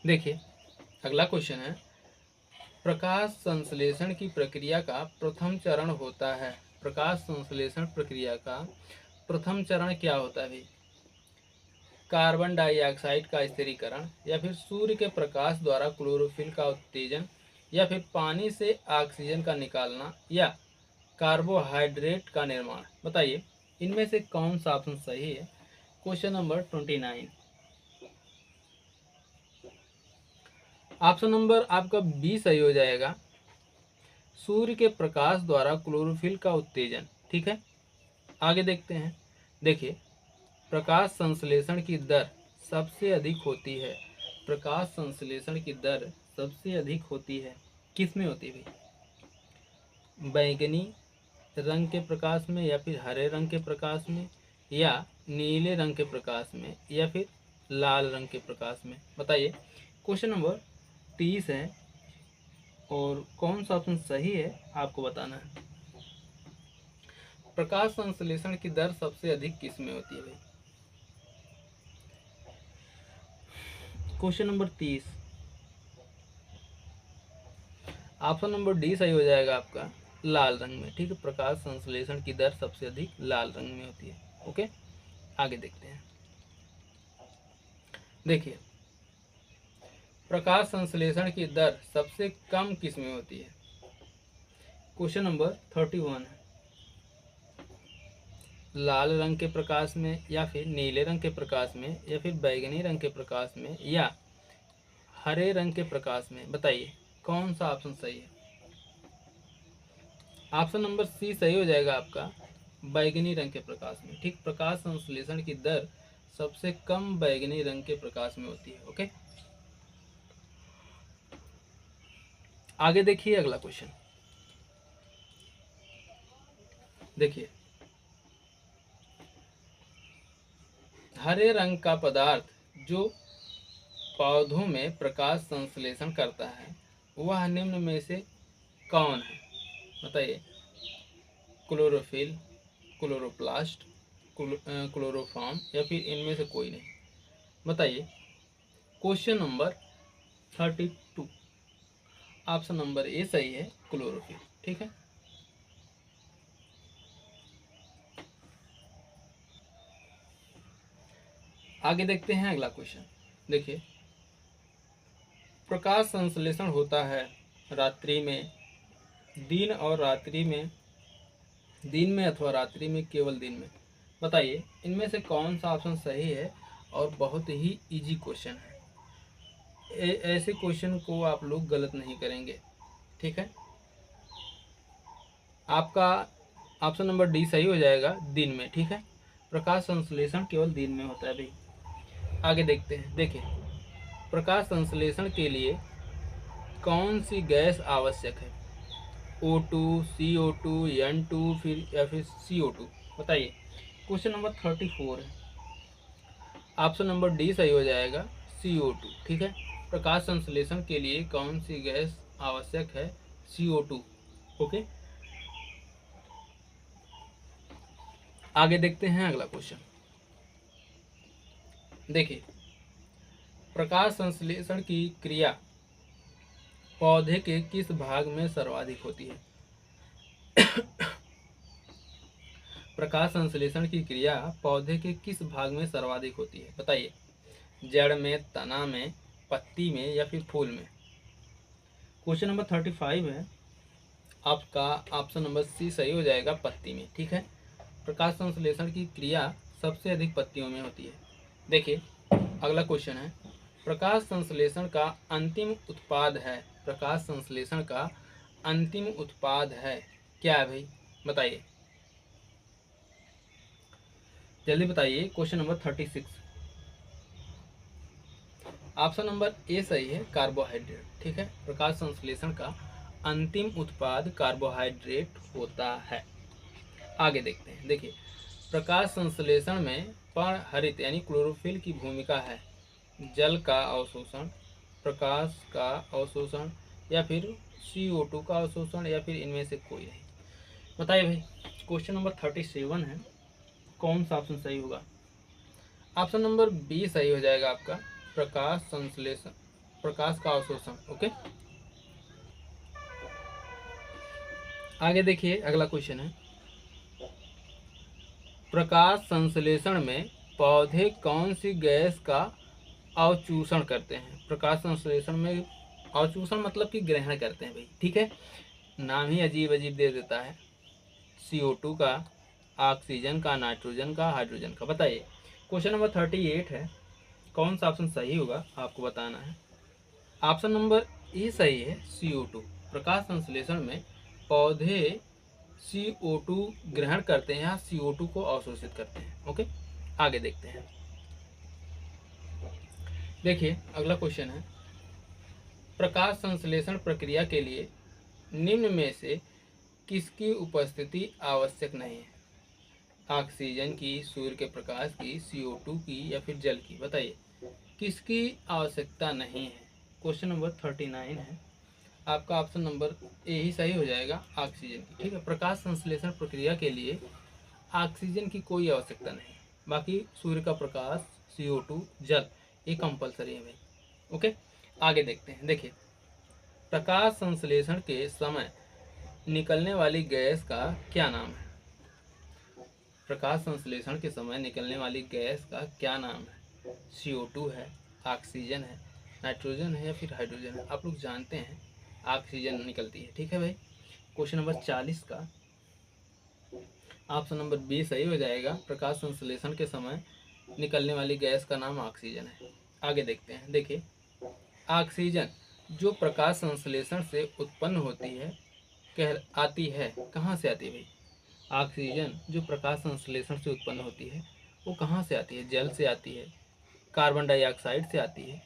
देखिए, अगला क्वेश्चन है, प्रकाश संश्लेषण की प्रक्रिया का प्रथम चरण होता है। प्रकाश संश्लेषण प्रक्रिया का प्रथम चरण क्या होता है भाई? कार्बन डाइऑक्साइड का स्थिरीकरण, या फिर सूर्य के प्रकाश द्वारा क्लोरोफिल का उत्तेजन, या फिर पानी से ऑक्सीजन का निकालना, या कार्बोहाइड्रेट का निर्माण? बताइए, इनमें से कौन सा ऑप्शन सही है? क्वेश्चन नंबर 29, ऑप्शन नंबर आपका बी सही हो जाएगा, सूर्य के प्रकाश द्वारा क्लोरोफिल का उत्तेजन। ठीक है, आगे देखते हैं। देखिए, प्रकाश संश्लेषण की दर सबसे अधिक होती है। प्रकाश संश्लेषण की दर सबसे अधिक होती है, किस में होती है भाई? बैंगनी रंग के प्रकाश में, या फिर हरे रंग के प्रकाश में, या नीले रंग के प्रकाश में, या फिर लाल रंग के प्रकाश में? बताइए। क्वेश्चन नंबर 30 है और कौन सा ऑप्शन सही है आपको बताना है। प्रकाश संश्लेषण की दर सबसे अधिक किस में होती है भाई? Question number 30, option number D सही हो जाएगा आपका, लाल रंग में। ठीक है, प्रकाश संश्लेषण की दर सबसे अधिक लाल रंग में होती है। ओके, आगे देखते हैं। देखिए, प्रकाश संश्लेषण की दर सबसे कम किस में होती है? क्वेश्चन नंबर 31 है, लाल रंग के प्रकाश में, या फिर नीले रंग के प्रकाश में, या फिर बैंगनी रंग के प्रकाश में, या हरे रंग के प्रकाश में? बताइए, कौन सा ऑप्शन सही है? ऑप्शन नंबर सी सही हो जाएगा आपका, बैंगनी रंग के प्रकाश में। ठीक, प्रकाश संश्लेषण की दर सबसे कम बैंगनी रंग के प्रकाश में होती है। ओके, आगे देखिए अगला क्वेश्चन। देखिए, हरे रंग का पदार्थ जो पौधों में प्रकाश संश्लेषण करता है वह निम्न में से कौन है? बताइए। क्लोरोफिल, क्लोरोप्लास्ट, क्लोरोफॉर्म, या फिर इनमें से कोई नहीं? बताइए। Question number 32, option number A सही है, क्लोरोफिल। ठीक है, आगे देखते हैं अगला क्वेश्चन। देखिए, प्रकाश संश्लेषण होता है रात्रि में, दिन और रात्रि में, दिन में अथवा रात्रि में, केवल दिन में? बताइए, इनमें से कौन सा ऑप्शन सही है? और बहुत ही इजी क्वेश्चन है, ऐसे क्वेश्चन को आप लोग गलत नहीं करेंगे। ठीक है, आपका ऑप्शन नंबर डी सही हो जाएगा, दिन में। ठीक है, प्रकाश संश्लेषण केवल दिन में होता है भाई। आगे देखते हैं। देखिए, प्रकाश संश्लेषण के लिए कौन सी गैस आवश्यक है? O2, CO2, N2, फिर या फिर CO2? बताइए। क्वेश्चन नंबर 34 है, ऑप्शन नंबर डी सही हो जाएगा, CO2। ठीक है, प्रकाश संश्लेषण के लिए कौन सी गैस आवश्यक है? CO2। ओके, आगे देखते हैं अगला क्वेश्चन। देखिए, प्रकाश संश्लेषण की क्रिया पौधे के किस भाग में सर्वाधिक होती है? प्रकाश संश्लेषण की क्रिया पौधे के किस भाग में सर्वाधिक होती है? बताइए, जड़ में, तना में, पत्ती में या फिर फूल में? क्वेश्चन नंबर 35 है आपका, ऑप्शन नंबर सी सही हो जाएगा, पत्ती में। ठीक है, प्रकाश संश्लेषण की क्रिया सबसे अधिक पत्तियों में होती है। देखिए, अगला क्वेश्चन है, प्रकाश संश्लेषण का अंतिम उत्पाद है, प्रकाश संश्लेषण का अंतिम उत्पाद है क्या है भाई? बताइए, जल्दी बताइए। Question number 36, option number A सही है, कार्बोहाइड्रेट। ठीक है, प्रकाश संश्लेषण का अंतिम उत्पाद कार्बोहाइड्रेट होता है। आगे देखते हैं। देखिए, प्रकाश संश्लेषण में पर्णहरित यानी क्लोरोफिल की भूमिका है। जल का अवशोषण, प्रकाश का अवशोषण या फिर CO2 का अवशोषण या फिर इनमें से कोई नहीं? बताइए भाई। क्वेश्चन नंबर 37 है, कौन सा ऑप्शन सही होगा? ऑप्शन नंबर बी सही हो जाएगा आपका, प्रकाश संश्लेषण, प्रकाश का अवशोषण। ओके, आगे देखिए, अगला क्वेश्चन है, प्रकाश संश्लेषण में पौधे कौन सी गैस का अवचूषण करते हैं? प्रकाश संश्लेषण में अवचूषण मतलब कि ग्रहण करते हैं भाई। ठीक है, नाम ही अजीब अजीब दे देता है। CO2 का, ऑक्सीजन का, नाइट्रोजन का, हाइड्रोजन का। बताइए, क्वेश्चन नंबर 38 है, कौन सा ऑप्शन सही होगा आपको बताना है। ऑप्शन नंबर ए सही है, CO2। प्रकाश संश्लेषण में पौधे CO2 ग्रहण करते हैं या CO2 को अवशोषित करते हैं। ओके, आगे देखते हैं। देखिए, अगला क्वेश्चन है, प्रकाश संश्लेषण प्रक्रिया के लिए निम्न में से किसकी उपस्थिति आवश्यक नहीं है? ऑक्सीजन की, सूर्य के प्रकाश की, CO2 की या फिर जल की? बताइए, किसकी आवश्यकता नहीं है? क्वेश्चन नंबर 39 है आपका, ऑप्शन नंबर ए ही सही हो जाएगा, ऑक्सीजन की। ठीक है, प्रकाश संश्लेषण प्रक्रिया के लिए ऑक्सीजन की कोई आवश्यकता नहीं, बाकी सूर्य का प्रकाश, CO2, जल, ये कंपलसरी है भाई। ओके, आगे देखते हैं। देखिए, प्रकाश संश्लेषण के समय निकलने वाली गैस का क्या नाम है? प्रकाश संश्लेषण के समय निकलने वाली गैस का क्या नाम है? CO2 है, ऑक्सीजन है, नाइट्रोजन है या फिर हाइड्रोजन है? आप लोग जानते हैं ऑक्सीजन निकलती है। ठीक है भाई, क्वेश्चन नंबर 40 का ऑप्शन नंबर बी सही हो जाएगा, प्रकाश संश्लेषण के समय निकलने वाली गैस का नाम ऑक्सीजन है। आगे देखते हैं। देखिए, ऑक्सीजन जो प्रकाश संश्लेषण से उत्पन्न होती है, कह आती है, कहाँ से आती है भाई? ऑक्सीजन जो प्रकाश संश्लेषण से उत्पन्न होती है वो कहाँ से आती है? जल से आती है, कार्बन डाइऑक्साइड से आती है,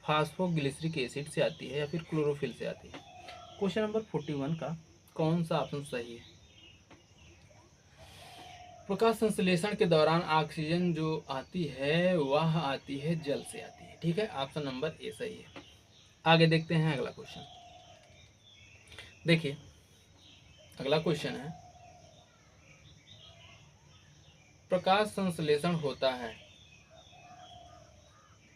फास्फोग्लिसरिक एसिड से आती है या फिर क्लोरोफिल से आती है? क्वेश्चन नंबर 41 का कौन सा ऑप्शन सही है? प्रकाश संश्लेषण के दौरान ऑक्सीजन जो आती है वह आती है जल से आती है। ठीक है, ऑप्शन नंबर ए सही है। आगे देखते हैं अगला क्वेश्चन। देखिए, अगला क्वेश्चन है, प्रकाश संश्लेषण होता है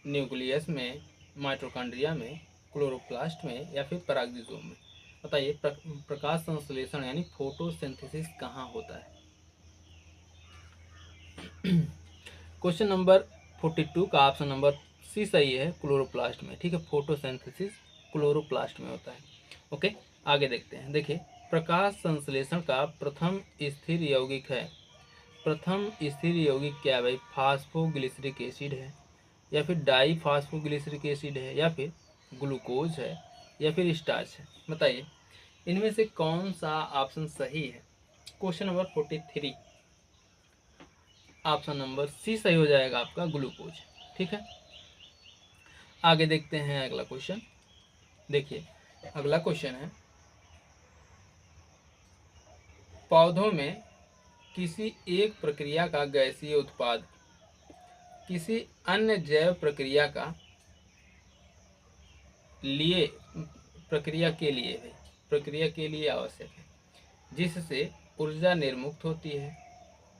न्यूक्लियस में, माइटोकॉन्ड्रिया में, क्लोरोप्लास्ट में या फिर परागजीजोम में? बताइए, प्रकाश संश्लेषण यानी फोटोसिंथेसिस कहाँ होता है? क्वेश्चन नंबर 42 का ऑप्शन नंबर सी सही है, क्लोरोप्लास्ट में। ठीक है, फोटोसिंथेसिस क्लोरोप्लास्ट में होता है। ओके, आगे देखते हैं। देखिए, प्रकाश संश्लेषण का प्रथम स्थिर यौगिक है, प्रथम स्थिर यौगिक क्या है भाई? फास्फोग्लिसरिक एसिड है या फिर डाई फास्फोग्लिसरिक एसिड है या फिर ग्लूकोज है या फिर स्टार्च है? बताइए, इनमें से कौन सा ऑप्शन सही है? Question number 43, option number C सही हो जाएगा आपका, ग्लूकोज। ठीक है, आगे देखते हैं अगला क्वेश्चन। देखिए, अगला क्वेश्चन है, पौधों में किसी एक प्रक्रिया का गैसीय उत्पाद किसी अन्य जैव प्रक्रिया का लिए प्रक्रिया के लिए आवश्यक है जिससे ऊर्जा निर्मुक्त होती है।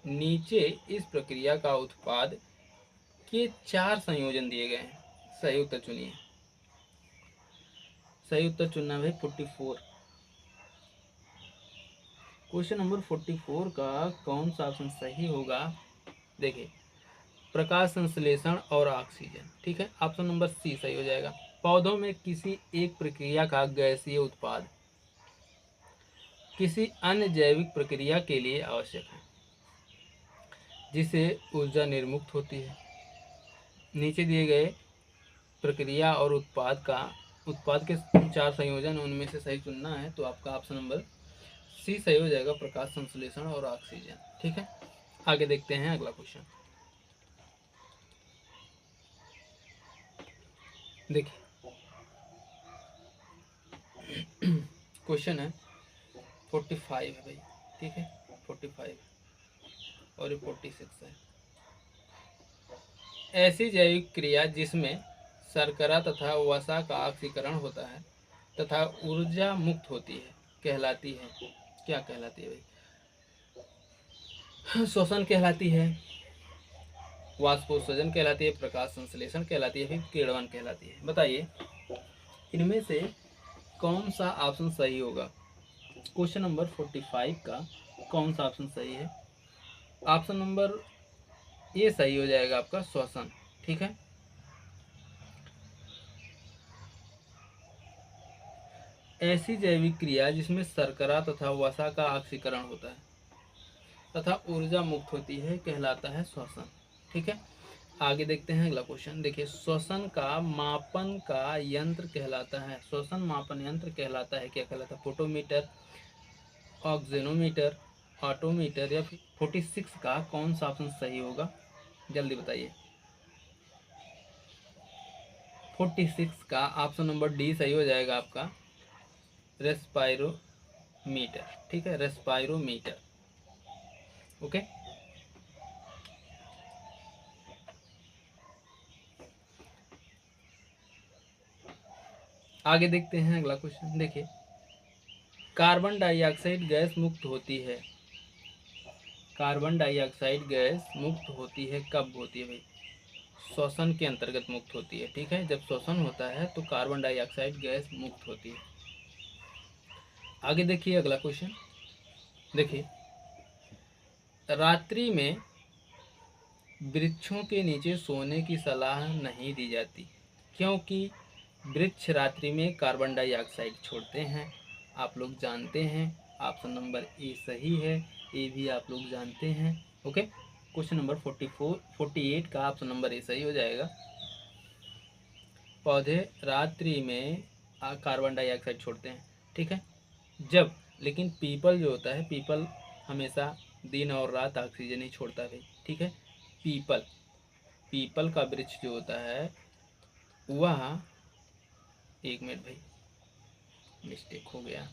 नीचे इस प्रक्रिया का उत्पाद के 4 संयोजन दिए गए हैं। सही उत्तर चुनिए। सही उत्तर चुनना भाई 44। क्वेश्चन नंबर 44 का कौन सा ऑप्शन सही होगा? देखिए, प्रकाश संश्लेषण और ऑक्सीजन। ठीक है, ऑप्शन नंबर सी सही हो जाएगा। पौधों में किसी एक प्रक्रिया का गैसीय उत्पाद किसी अन्य जैविक प्रक्रिया के लिए आवश्यक है जिससे ऊर्जा निर्मुक्त होती है। नीचे दिए गए प्रक्रिया और उत्पाद के 4 संयोजन, उनमें से सही चुनना है। तो आपका ऑप्शन नंबर सी सही हो जाएगा, प्रकाश संश्लेषण और ऑक्सीजन। ठीक है, आगे देखते हैं अगला क्वेश्चन। देखिए, क्वेश्चन है 45 है भाई। ठीक है, 45 और ये 46 है। ऐसी जैविक क्रिया जिसमें शर्करा तथा वसा का ऑक्सीकरण होता है तथा ऊर्जा मुक्त होती है कहलाती है, क्या कहलाती है भाई? श्वसन कहलाती है, वाष्पोत्सर्जन कहलाती है, प्रकाश संश्लेषण कहलाती है, फिर किण्वन कहलाती है। बताइए इनमें से कौन सा ऑप्शन सही होगा? क्वेश्चन नंबर 45 का कौन सा ऑप्शन सही है? ऑप्शन नंबर ये सही हो जाएगा आपका, श्वसन। ठीक है, ऐसी जैविक क्रिया जिसमें शर्करा तथा वसा का ऑक्सीकरण होता है तथा ऊर्जा मुक्त होती है कहलाता है श्वसन। ठीक है, आगे देखते हैं अगला क्वेश्चन। देखिए, श्वसन का मापन का यंत्र कहलाता है, श्वसन मापन यंत्र कहलाता है, क्या कहलाता है? फोटोमीटर, ऑक्सीजनोमीटर, ऑटोमीटर, या फिर 46 का कौन सा ऑप्शन सही होगा? जल्दी बताइए। 46 का ऑप्शन नंबर डी सही हो जाएगा आपका, रेस्पायरोमीटर। ठीक है, रेस्पायरोमीटर। ओके, आगे देखते हैं अगला क्वेश्चन। देखिए, कार्बन डाइऑक्साइड गैस मुक्त होती है, कार्बन डाइऑक्साइड गैस मुक्त होती है कब होती है भाई? श्वसन के अंतर्गत मुक्त होती है। ठीक है, जब श्वसन होता है तो कार्बन डाइऑक्साइड गैस मुक्त होती है। आगे देखिए अगला क्वेश्चन। देखिए, रात्रि में वृक्षों के नीचे सोने की सलाह नहीं दी जाती क्योंकि वृक्ष रात्रि में कार्बन डाइऑक्साइड छोड़ते हैं। आप लोग जानते हैं, ऑप्शन नंबर ए सही है, ए भी आप लोग जानते हैं। ओके, क्वेश्चन नंबर 48 का ऑप्शन नंबर ए सही हो जाएगा। पौधे रात्रि में कार्बन डाइऑक्साइड छोड़ते हैं। ठीक है, जब लेकिन पीपल जो होता है, पीपल हमेशा दिन और रात ऑक्सीजन ही छोड़ता है। ठीक है, पीपल का वृक्ष जो होता है वह, एक मिनट भाई मिस्टेक हो गया,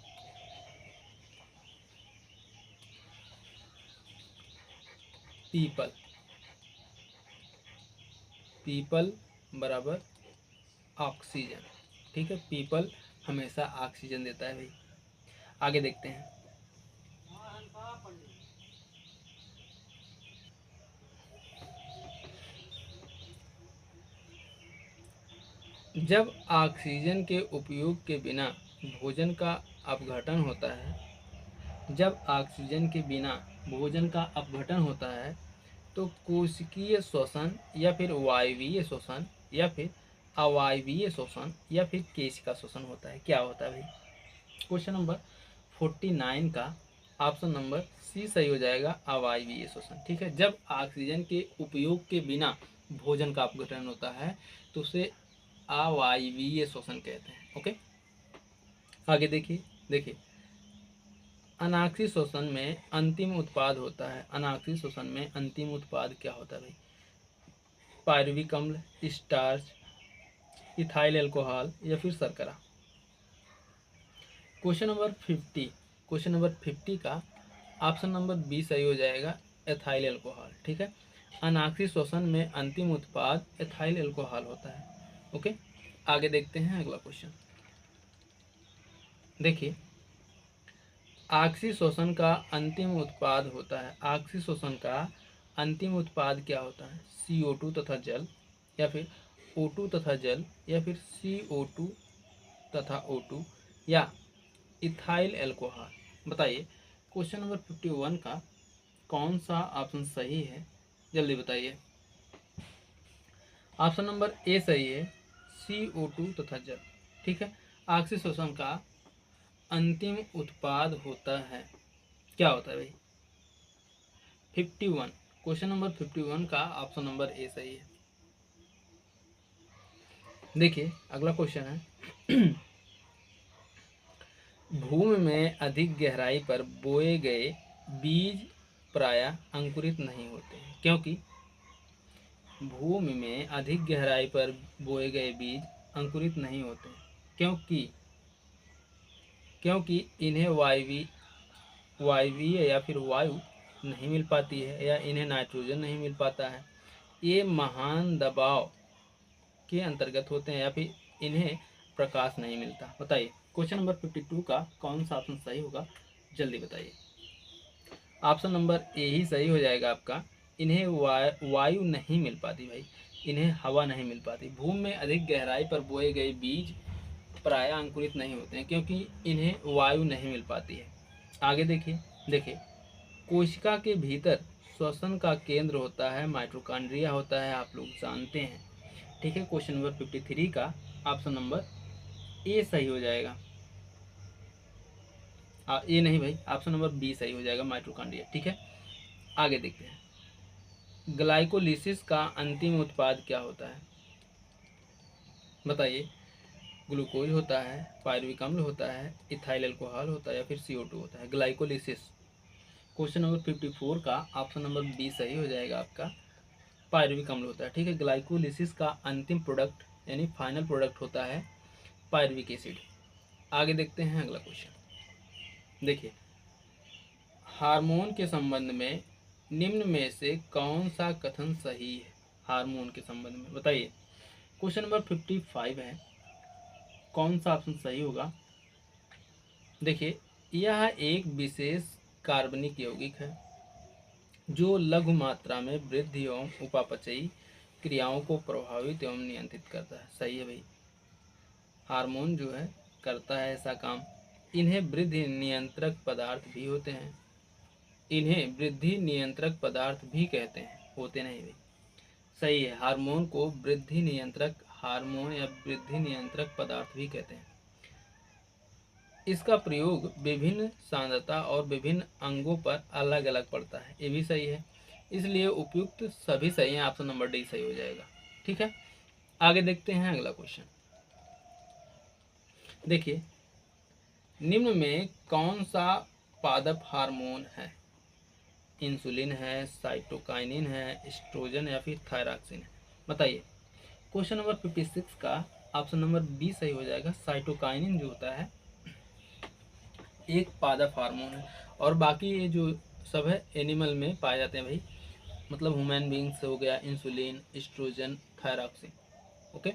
पीपल बराबर ऑक्सीजन। ठीक है, पीपल हमेशा ऑक्सीजन देता है भाई। आगे देखते हैं। जब ऑक्सीजन के उपयोग के बिना भोजन का अपघटन होता है, जब ऑक्सीजन के बिना भोजन का अपघटन होता है तो कोशिकीय श्वसन या फिर वायवीय श्वसन या फिर अवायवीय श्वसन या फिर केशिका श्वसन होता है। क्या होता है भाई? क्वेश्चन नंबर 49 का ऑप्शन नंबर सी सही हो जाएगा, अवायवीय श्वसन। ठीक है, जब ऑक्सीजन के उपयोग के बिना भोजन का अपघटन होता है तो उसे अवायवीय श्वसन कहते हैं। ओके, आगे देखिए अनाक्षी श्वसन में अंतिम उत्पाद होता है, अनाक्षी श्वसन में अंतिम उत्पाद क्या होता है भाई? पायरुविक अम्ल, स्टार्च, इथाइल अल्कोहल या फिर शर्करा। क्वेश्चन नंबर 50 का ऑप्शन नंबर बी सही हो जाएगा, एथाइल अल्कोहल। ठीक है, अनाक्सी श्वसन में अंतिम उत्पाद एथाइल अल्कोहल होता है। ओके, आगे देखते हैं अगला क्वेश्चन। देखिए, आक्सी श्वसन का अंतिम उत्पाद होता है, आक्सी श्वसन का अंतिम उत्पाद क्या होता है? CO2 तथा जल, या फिर O2 तथा जल, या फिर CO2 तथा O2, या इथाइल अल्कोहल। बताइए क्वेश्चन नंबर 51 का कौन सा ऑप्शन सही है, जल्दी बताइए। ऑप्शन नंबर ए सही है, CO2 तथा जल। ठीक है, आक्सी श्वसन का अंतिम उत्पाद होता है, क्या होता है भाई? 51, क्वेश्चन नंबर 51 का ऑप्शन नंबर ए सही है। देखिए अगला क्वेश्चन है भूमि में अधिक गहराई पर बोए गए बीज प्रायः अंकुरित नहीं होते हैं, क्योंकि भूमि में अधिक गहराई पर बोए गए बीज अंकुरित नहीं होते हैं, क्योंकि इन्हें वायवीय या फिर वायु नहीं मिल पाती है, या इन्हें नाइट्रोजन नहीं मिल पाता है, ये महान दबाव के अंतर्गत होते हैं, या फिर इन्हें प्रकाश नहीं मिलता। बताइए क्वेश्चन नंबर 52 का कौन सा ऑप्शन सही होगा, जल्दी बताइए। ऑप्शन नंबर ए ही सही हो जाएगा आपका। इन्हें वायु नहीं मिल पाती भाई, इन्हें हवा नहीं मिल पाती। भूमि में अधिक गहराई पर बोए गए बीज प्रायः अंकुरित नहीं होते हैं, क्योंकि इन्हें वायु नहीं मिल पाती है। आगे देखिए, कोशिका के भीतर श्वसन का केंद्र होता है, माइटोकॉन्ड्रिया होता है, आप लोग जानते हैं। ठीक है, क्वेश्चन नंबर 53 का ऑप्शन नंबर ए सही हो जाएगा। ए नहीं भाई, ऑप्शन नंबर बी सही हो जाएगा, माइटोकॉन्ड्रिया। ठीक है, आगे देखते हैं ग्लाइकोलिसिस का अंतिम उत्पाद क्या होता है? बताइए, ग्लूकोज होता है, पायरुविक अम्ल होता है, इथाइल अल्कोहल होता है, या फिर CO2 होता है? ग्लाइकोलिसिस, क्वेश्चन नंबर 54 का ऑप्शन नंबर बी सही हो जाएगा आपका, पायरुविक अम्ल होता है। ठीक है, ग्लाइकोलिसिस का अंतिम प्रोडक्ट यानी फाइनल प्रोडक्ट होता है पायरुविक एसिड। आगे देखते हैं अगला क्वेश्चन। देखिए, हार्मोन के संबंध में निम्न में से कौन सा कथन सही है? हार्मोन के संबंध में बताइए, क्वेश्चन नंबर 55 है, कौन सा ऑप्शन सही होगा? देखिए, यह एक विशेष कार्बनिक यौगिक है जो लघु मात्रा में वृद्धि एवं उपापचयी क्रियाओं को प्रभावित एवं नियंत्रित करता है। सही है भाई, हार्मोन जो है करता है ऐसा काम। इन्हें वृद्धि नियंत्रक पदार्थ भी होते हैं, इन्हें वृद्धि नियंत्रक पदार्थ भी कहते हैं, होते नहीं भाई। सही है, हार्मोन को वृद्धि नियंत्रक हार्मोन या वृद्धि नियंत्रक पदार्थ भी कहते हैं। इसका प्रयोग विभिन्न सांद्रता और विभिन्न अंगों पर अलग अलग पड़ता है, ये भी सही है। इसलिए उपयुक्त सभी सही है, ऑप्शन नंबर डी सही हो जाएगा। ठीक है, आगे देखते हैं अगला क्वेश्चन। देखिए, निम्न में कौन सा पादप हार्मोन है? इंसुलिन है, साइटोकाइनिन है, एस्ट्रोजन, या फिर थायरॉक्सिन है? बताइए, क्वेश्चन नंबर 56 का ऑप्शन नंबर बी सही हो जाएगा। साइटोकाइनिन जो होता है एक पादप हार्मोन है, और बाकी ये जो सब है एनिमल में पाए जाते हैं भाई, मतलब ह्यूमन बींग्स हो गया, insulin, oestrogen, thyroxine. Okay,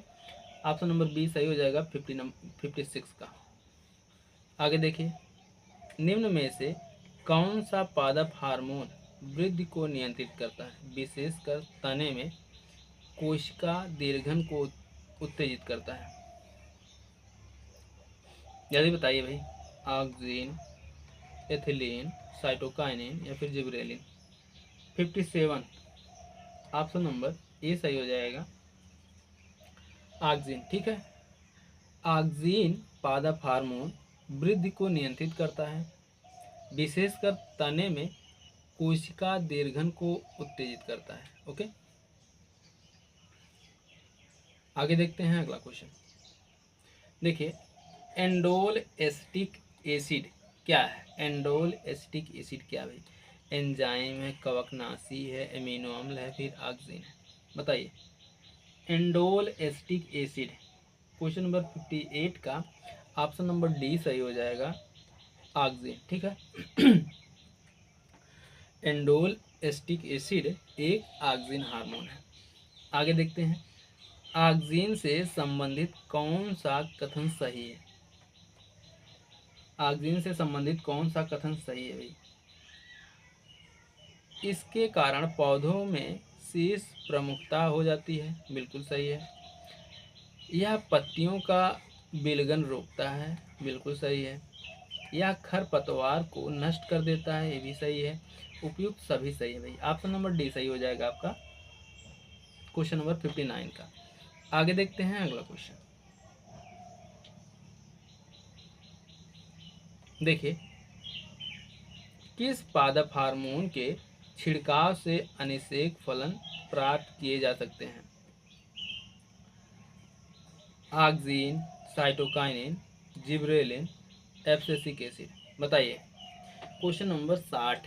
option number B सही हो जाएगा 56 का। आगे देखिए, निम्न में से कौन सा पादप हार्मोन वृद्धि को नियंत्रित करता है, विशेषकर तने में कोशिका दीर्घन को उत्तेजित करता है? जल्दी बताइए भाई, ऑक्सिन, एथिलीन, साइटोकाइनिन, या फिर जिबरेलिन? 57, ऑप्शन नंबर ए सही हो जाएगा, ऑक्सिन। ठीक है, ऑक्सिन पादप हार्मोन वृद्धि को नियंत्रित करता है, विशेषकर तने में कोशिका दीर्घन को उत्तेजित करता है। ओके, आगे देखते हैं अगला क्वेश्चन। देखिए, एंडोल एसिटिक एसिड क्या है? एंडोल एसिटिक एसिड क्या है भाई? एंजाइम है, कवकनाशी है, एमिनो अम्ल है, फिर ऑक्सीजन है? बताइए, एंडोल एसिटिक एसिड, क्वेश्चन नंबर 58 का ऑप्शन नंबर डी सही हो जाएगा, ऑक्सीजन। ठीक है, एंडोल एसिटिक एसिड एक ऑक्सिन हार्मोन है। आगे देखते हैं, ऑक्सिन से संबंधित कौन सा कथन सही है? ऑक्सिन से संबंधित कौन सा कथन सही है भाई? इसके कारण पौधों में शीर्ष प्रमुखता हो जाती है, बिल्कुल सही है। यह पत्तियों का विलगन रोकता है, बिल्कुल सही है। यह खरपतवार को नष्ट कर देता है, ये भी सही है। उपयुक्त सभी सही है भाई। ऑप्शन नंबर डी सही हो जाएगा आपका क्वेश्चन नंबर 59 का। आगे देखते हैं अगला क्वेश्चन। देखिए, किस पादप हार्मोन के छिड़काव से अनिषेक फलन प्राप्त किए जा सकते हैं? Auxin, cytokinin, gibberellin, abscisic acid. बताइए question number 60।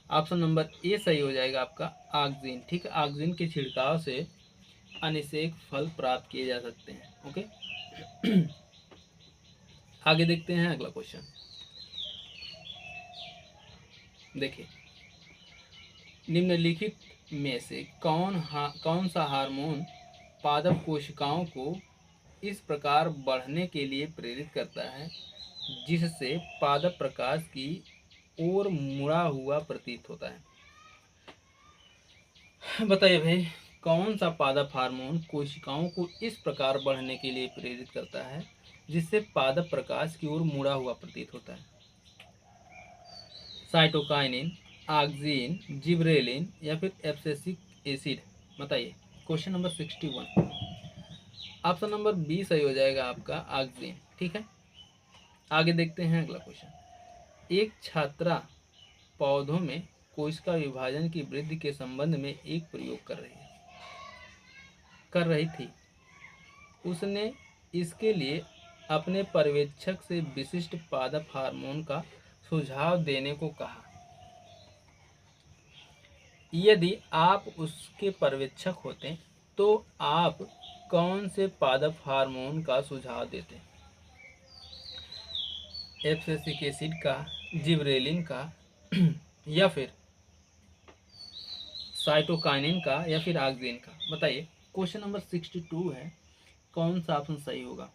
Option number A सही हो जाएगा आपका ऑक्सिन। ठीक है, ऑक्सिन के छिड़काव से अनिषेक फल प्राप्त किए जा सकते हैं। ओके आगे देखते हैं अगला क्वेश्चन। देखिए, निम्नलिखित में से कौन सा हार्मोन पादप कोशिकाओं को इस प्रकार बढ़ने के लिए प्रेरित करता है जिससे पादप प्रकाश की ओर मुड़ा हुआ प्रतीत होता है? बताइए भाई, कौन सा पादप हार्मोन कोशिकाओं को इस प्रकार बढ़ने के लिए प्रेरित करता है जिससे पादप प्रकाश की ओर मुड़ा हुआ प्रतीत होता है? साइटोकाइनिन, ऑक्सिन, जिब्रेलिन या फिर एब्सिसिक एसिड। बताइए question number 61। Option number B सही हो जाएगा आपका ऑक्सिन। ठीक है, आगे देखते हैं अगला क्वेश्चन। एक छात्रा पौधों में कोशिका विभाजन की वृद्धि के संबंध में एक प्रयोग कर रही थी। उसने इसके लिए अपने पर्यवेक्षक से विशिष्ट पादप हार्मोन का सुझाव देने को कहा। यदि आप उसके पर्यवेक्षक होते तो आप कौन से पादप हार्मोन का सुझाव देते? एब्सिसिक एसिड का, जिब्रेलिन का या फिर साइटोकाइनिन का या फिर ऑक्सिन का? बताइए क्वेश्चन नंबर 62 है, कौन सा ऑप्शन सही होगा?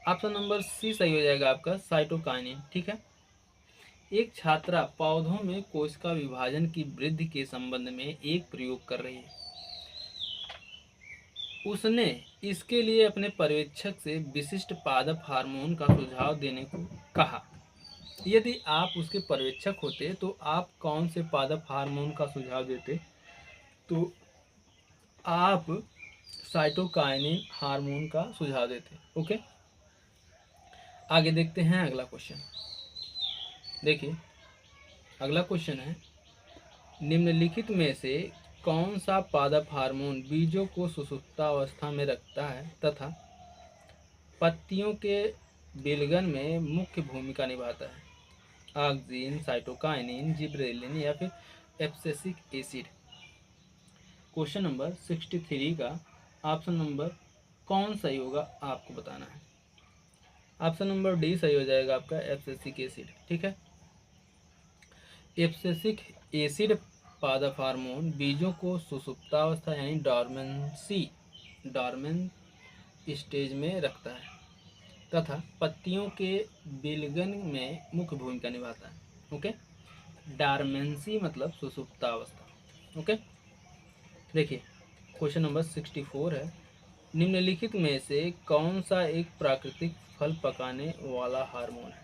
ऑप्शन नंबर सी सही हो जाएगा आपका साइटोकाइनिन। ठीक है, एक छात्रा पौधों में कोशिका विभाजन की वृद्धि के संबंध में एक प्रयोग कर रही है। उसने इसके लिए अपने पर्यवेक्षक से विशिष्ट पादप हार्मोन का सुझाव देने को कहा। यदि आप उसके पर्यवेक्षक होते तो आप कौन से पादप हार्मोन का सुझाव देते? तो आप साइटोकाइनिन हार्मोन का सुझाव देते। ओके, आगे देखते हैं अगला क्वेश्चन। देखिए, अगला क्वेश्चन है, निम्नलिखित में से कौन सा पादप हार्मोन बीजों को सुषुप्तावस्था में रखता है तथा पत्तियों के विलगन में मुख्य भूमिका निभाता है? ऑक्सिन, साइटोकाइनिन, जिब्रेलिन या फिर एब्सिसिक एसिड। क्वेश्चन नंबर 63 का ऑप्शन नंबर कौन सही होगा आपको बताना है। ऑप्शन नंबर डी सही हो जाएगा आपका एब्सिसिक एसिड। ठीक है, एब्सिसिक एसिड पादप हार्मोन बीजों को सुषुप्तावस्था यानी डॉर्मेंट स्टेज में रखता है तथा पत्तियों के विलगन में मुख्य भूमिका निभाता है। ओके, डॉर्मेंसी मतलब सुषुप्तावस्था। ओके, देखिए क्वेश्चन नंबर 64 है, निम्नलिखित में से कौन सा एक प्राकृतिक फल पकाने वाला हार्मोन है?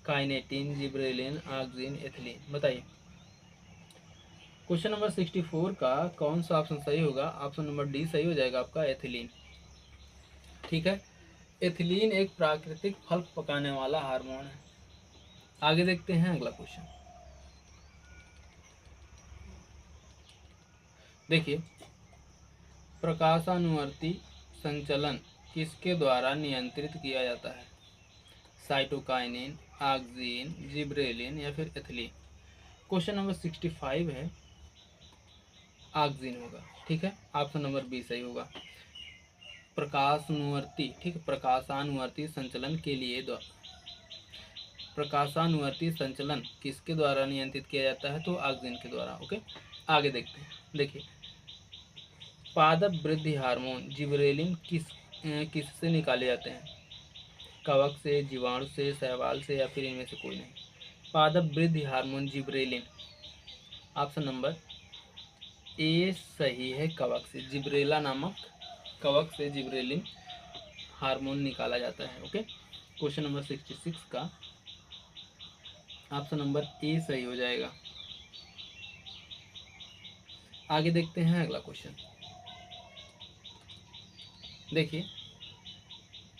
Kinetin, gibberellin, auxin, ethylene. बताइए क्वेश्चन नंबर 64 का कौन सा ऑप्शन सही होगा? ऑप्शन नंबर डी सही हो जाएगा आपका एथिलीन। ठीक है, एथिलीन एक प्राकृतिक फल पकाने वाला हार्मोन है। आगे देखते हैं अगला क्वेश्चन। देखिए, प्रकाशानुवर्ती संचलन किसके द्वारा नियंत्रित किया जाता है? साइटोकाइनिन, ऑक्सिन, जिब्रेलिन या फिर एथिलीन। क्वेश्चन नंबर 65 है, ऑक्सिन होगा। ठीक है, ऑप्शन नंबर बी सही होगा। प्रकाशानुवर्ती, ठीक है, प्रकाशानुवर्ती संचलन के लिए प्रकाशानुवर्ती संचलन किसके द्वारा नियंत्रित किया जाता है? तो ऑक्सीजन के द्वारा। ओके, आगे देखते हैं। देखिए, पादप वृद्धि हार्मोन जिबरेलिन किससे निकाले जाते हैं? कवक से, जीवाणु से, शैवाल से, या फिर इनमें से कोई नहीं? पादप वृद्धि hormone gibberellin, option number A सही है, कवक से। जिब्रेला नामक कवक से जिब्रेलिन हार्मोन निकाला जाता है। ओके, क्वेश्चन नंबर 66 का ऑप्शन नंबर ए सही हो जाएगा। आगे देखते हैं अगला क्वेश्चन। देखिए,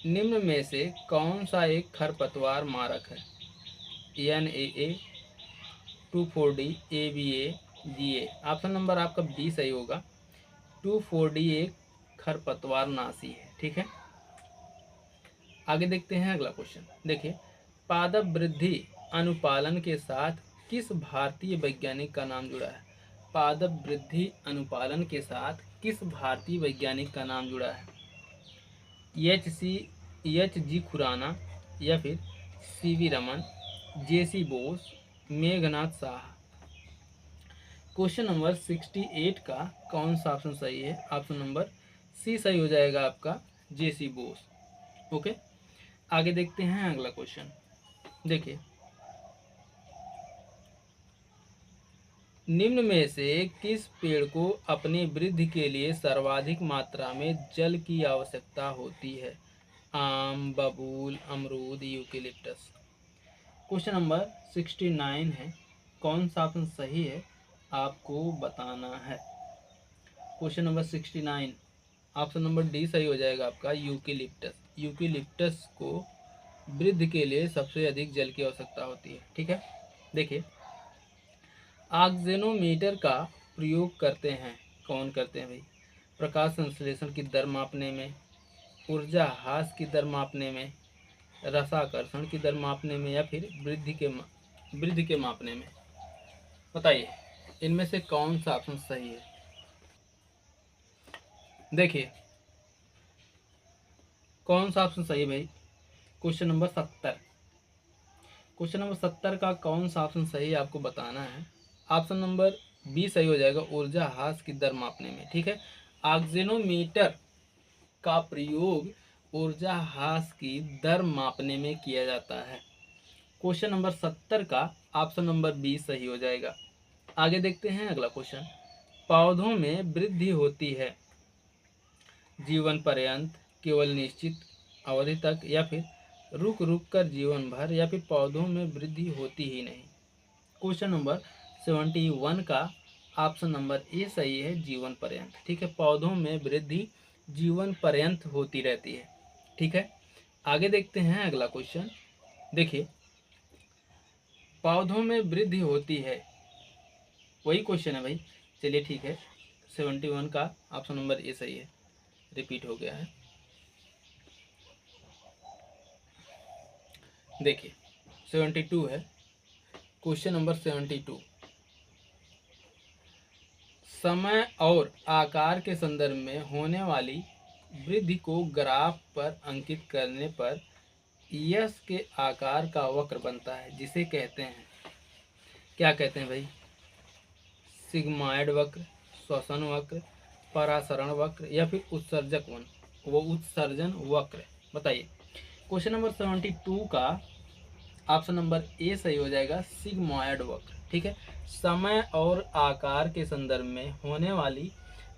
निम्न में से कौन सा एक खरपतवार मारक है? NAA, 2,4-D, ABA, GA। Option number आपका बी सही होगा। 2,4-D एक खरपतवार नाशी है। ठीक है, आगे देखते हैं अगला क्वेश्चन। देखिए, पादप वृद्धि अनुपालन के साथ किस भारतीय वैज्ञानिक का नाम जुड़ा है? पादप वृद्धि अनुपालन के साथ किस भारतीय वैज्ञानिक का नाम जुड़ा है? HG खुराना, या फिर CV Raman, JC Bose, Meghnath Shah. Question number 68 का कौन सा ऑप्शन सही है? ऑप्शन नंबर सी सही हो जाएगा आपका, JC बोस। ओके, आगे देखते हैं अगला क्वेश्चन। देखिए, निम्न में से किस पेड़ को अपनी वृद्धि के लिए सर्वाधिक मात्रा में जल की आवश्यकता होती है? आम, बबूल, अमरूद, यूकेलिप्टस। क्वेश्चन नंबर 69 है, कौन सा ऑप्शन सही है आपको बताना है। Question number 69, option number D सही हो जाएगा आपका, यूकेलिप्टस। यूकेलिप्टस को वृद्धि के लिए सबसे अधिक जल की आवश्यकता होती है। ठीक है, देखिए, ऑक्सेनोमीटर का प्रयोग करते हैं, कौन करते हैं भाई? प्रकाश संश्लेषण की दर मापने में, ऊर्जा ह्रास की दर मापने में, रसाकर्षण की दर मापने में, या फिर वृद्धि के मापने में? बताइए, इनमें से कौन सा ऑप्शन सही है? देखिए, कौन सा ऑप्शन सही है भाई? Question number 70। क्वेश्चन नंबर 70 का कौन सा ऑप्शन सही है आपको बताना है। ऑप्शन नंबर बी सही हो जाएगा, ऊर्जा ह्रास की दर मापने में। ठीक है, ऑक्सेनोमीटर का प्रयोग ऊर्जा ह्रास की दर मापने में किया जाता है। क्वेश्चन नंबर 70 का ऑप्शन नंबर बी सही हो जाएगा। आगे देखते हैं अगला क्वेश्चन। पौधों में वृद्धि होती है जीवन पर्यंत, केवल निश्चित अवधि तक, या फिर रुक रुक कर जीवन भर, या फिर पौधों में वृद्धि होती ही नहीं? क्वेश्चन नंबर 71 का ऑप्शन नंबर ए सही है, जीवन पर्यंत। ठीक है, पौधों में वृद्धि जीवन पर्यंत होती रहती है। ठीक है, आगे देखते हैं अगला क्वेश्चन। देखिए, पौधों में वृद्धि होती है, वही क्वेश्चन है भाई। चलिए ठीक है, 71 का ऑप्शन नंबर ए सही है, रिपीट हो गया है। देखिए, 72 है, क्वेश्चन नंबर 72। समय और आकार के संदर्भ में होने वाली वृद्धि को ग्राफ पर अंकित करने पर यश के आकार का वक्र बनता है, जिसे कहते हैं, क्या कहते हैं भाई? सिग्माइड वक्र, श्वसन वक्र, परासरण वक्र, या फिर उत्सर्जन वक्र? बताइए। क्वेश्चन नंबर 72 का ऑप्शन नंबर ए सही हो जाएगा, सिग्मॉयड वक्र। ठीक है, समय और आकार के संदर्भ में होने वाली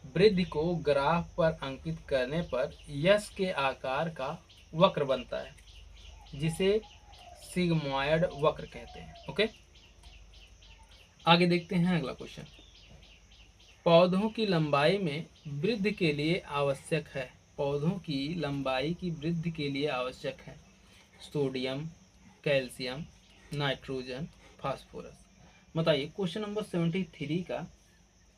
वृद्धि को ग्राफ पर अंकित करने पर यश के आकार का वक्र बनता है, जिसे सिग्मॉयड वक्र कहते हैं। ओके, आगे देखते हैं अगला क्वेश्चन। पौधों की लंबाई में वृद्धि के लिए आवश्यक है, पौधों की लंबाई की वृद्धि के लिए आवश्यक है सोडियम, कैल्शियम, नाइट्रोजन, फास्फोरस। बताइए, क्वेश्चन नंबर 73 का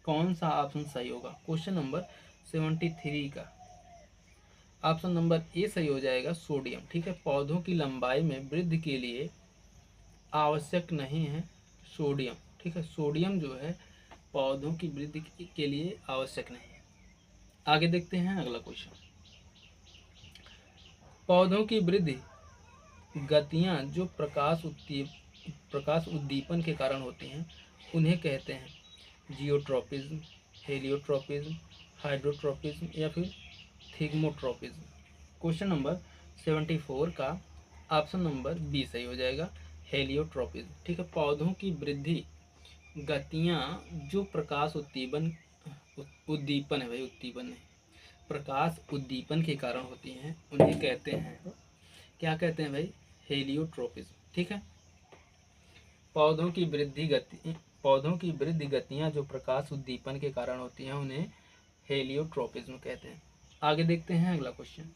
कौन सा ऑप्शन सही होगा? क्वेश्चन नंबर 73 का ऑप्शन नंबर ए सही हो जाएगा, सोडियम। ठीक है, पौधों की लंबाई में वृद्धि के लिए आवश्यक नहीं है सोडियम। ठीक है, सोडियम जो है पौधों की वृद्धि के लिए आवश्यक नहीं है। आगे देखते हैं अगला क्वेश्चन। पौधों की वृद्धि गतियाँ जो प्रकाश उद्दीपन के कारण होती हैं उन्हें कहते हैं जियोट्रॉपिज्म, हेलियोट्रॉपिज्म, हाइड्रोट्रॉपिज्म या फिर थिग्मोट्रॉपिज्म। क्वेश्चन नंबर 74 का ऑप्शन नंबर बी सही हो जाएगा, हेलियोट्रॉपिज्म। ठीक है, पौधों की वृद्धि गतियाँ जो प्रकाश उद्दीपन है भाई, उद्दीपन है, प्रकाश उद्दीपन के कारण होती हैं उन्हें कहते हैं, क्या कहते हैं भाई, हेलियोट्रोपिज्म। ठीक है, पौधों की वृद्धि गतियां जो प्रकाश उद्दीपन के कारण होती हैं उन्हें हेलियोट्रोपिज्म कहते हैं। आगे देखते हैं अगला क्वेश्चन।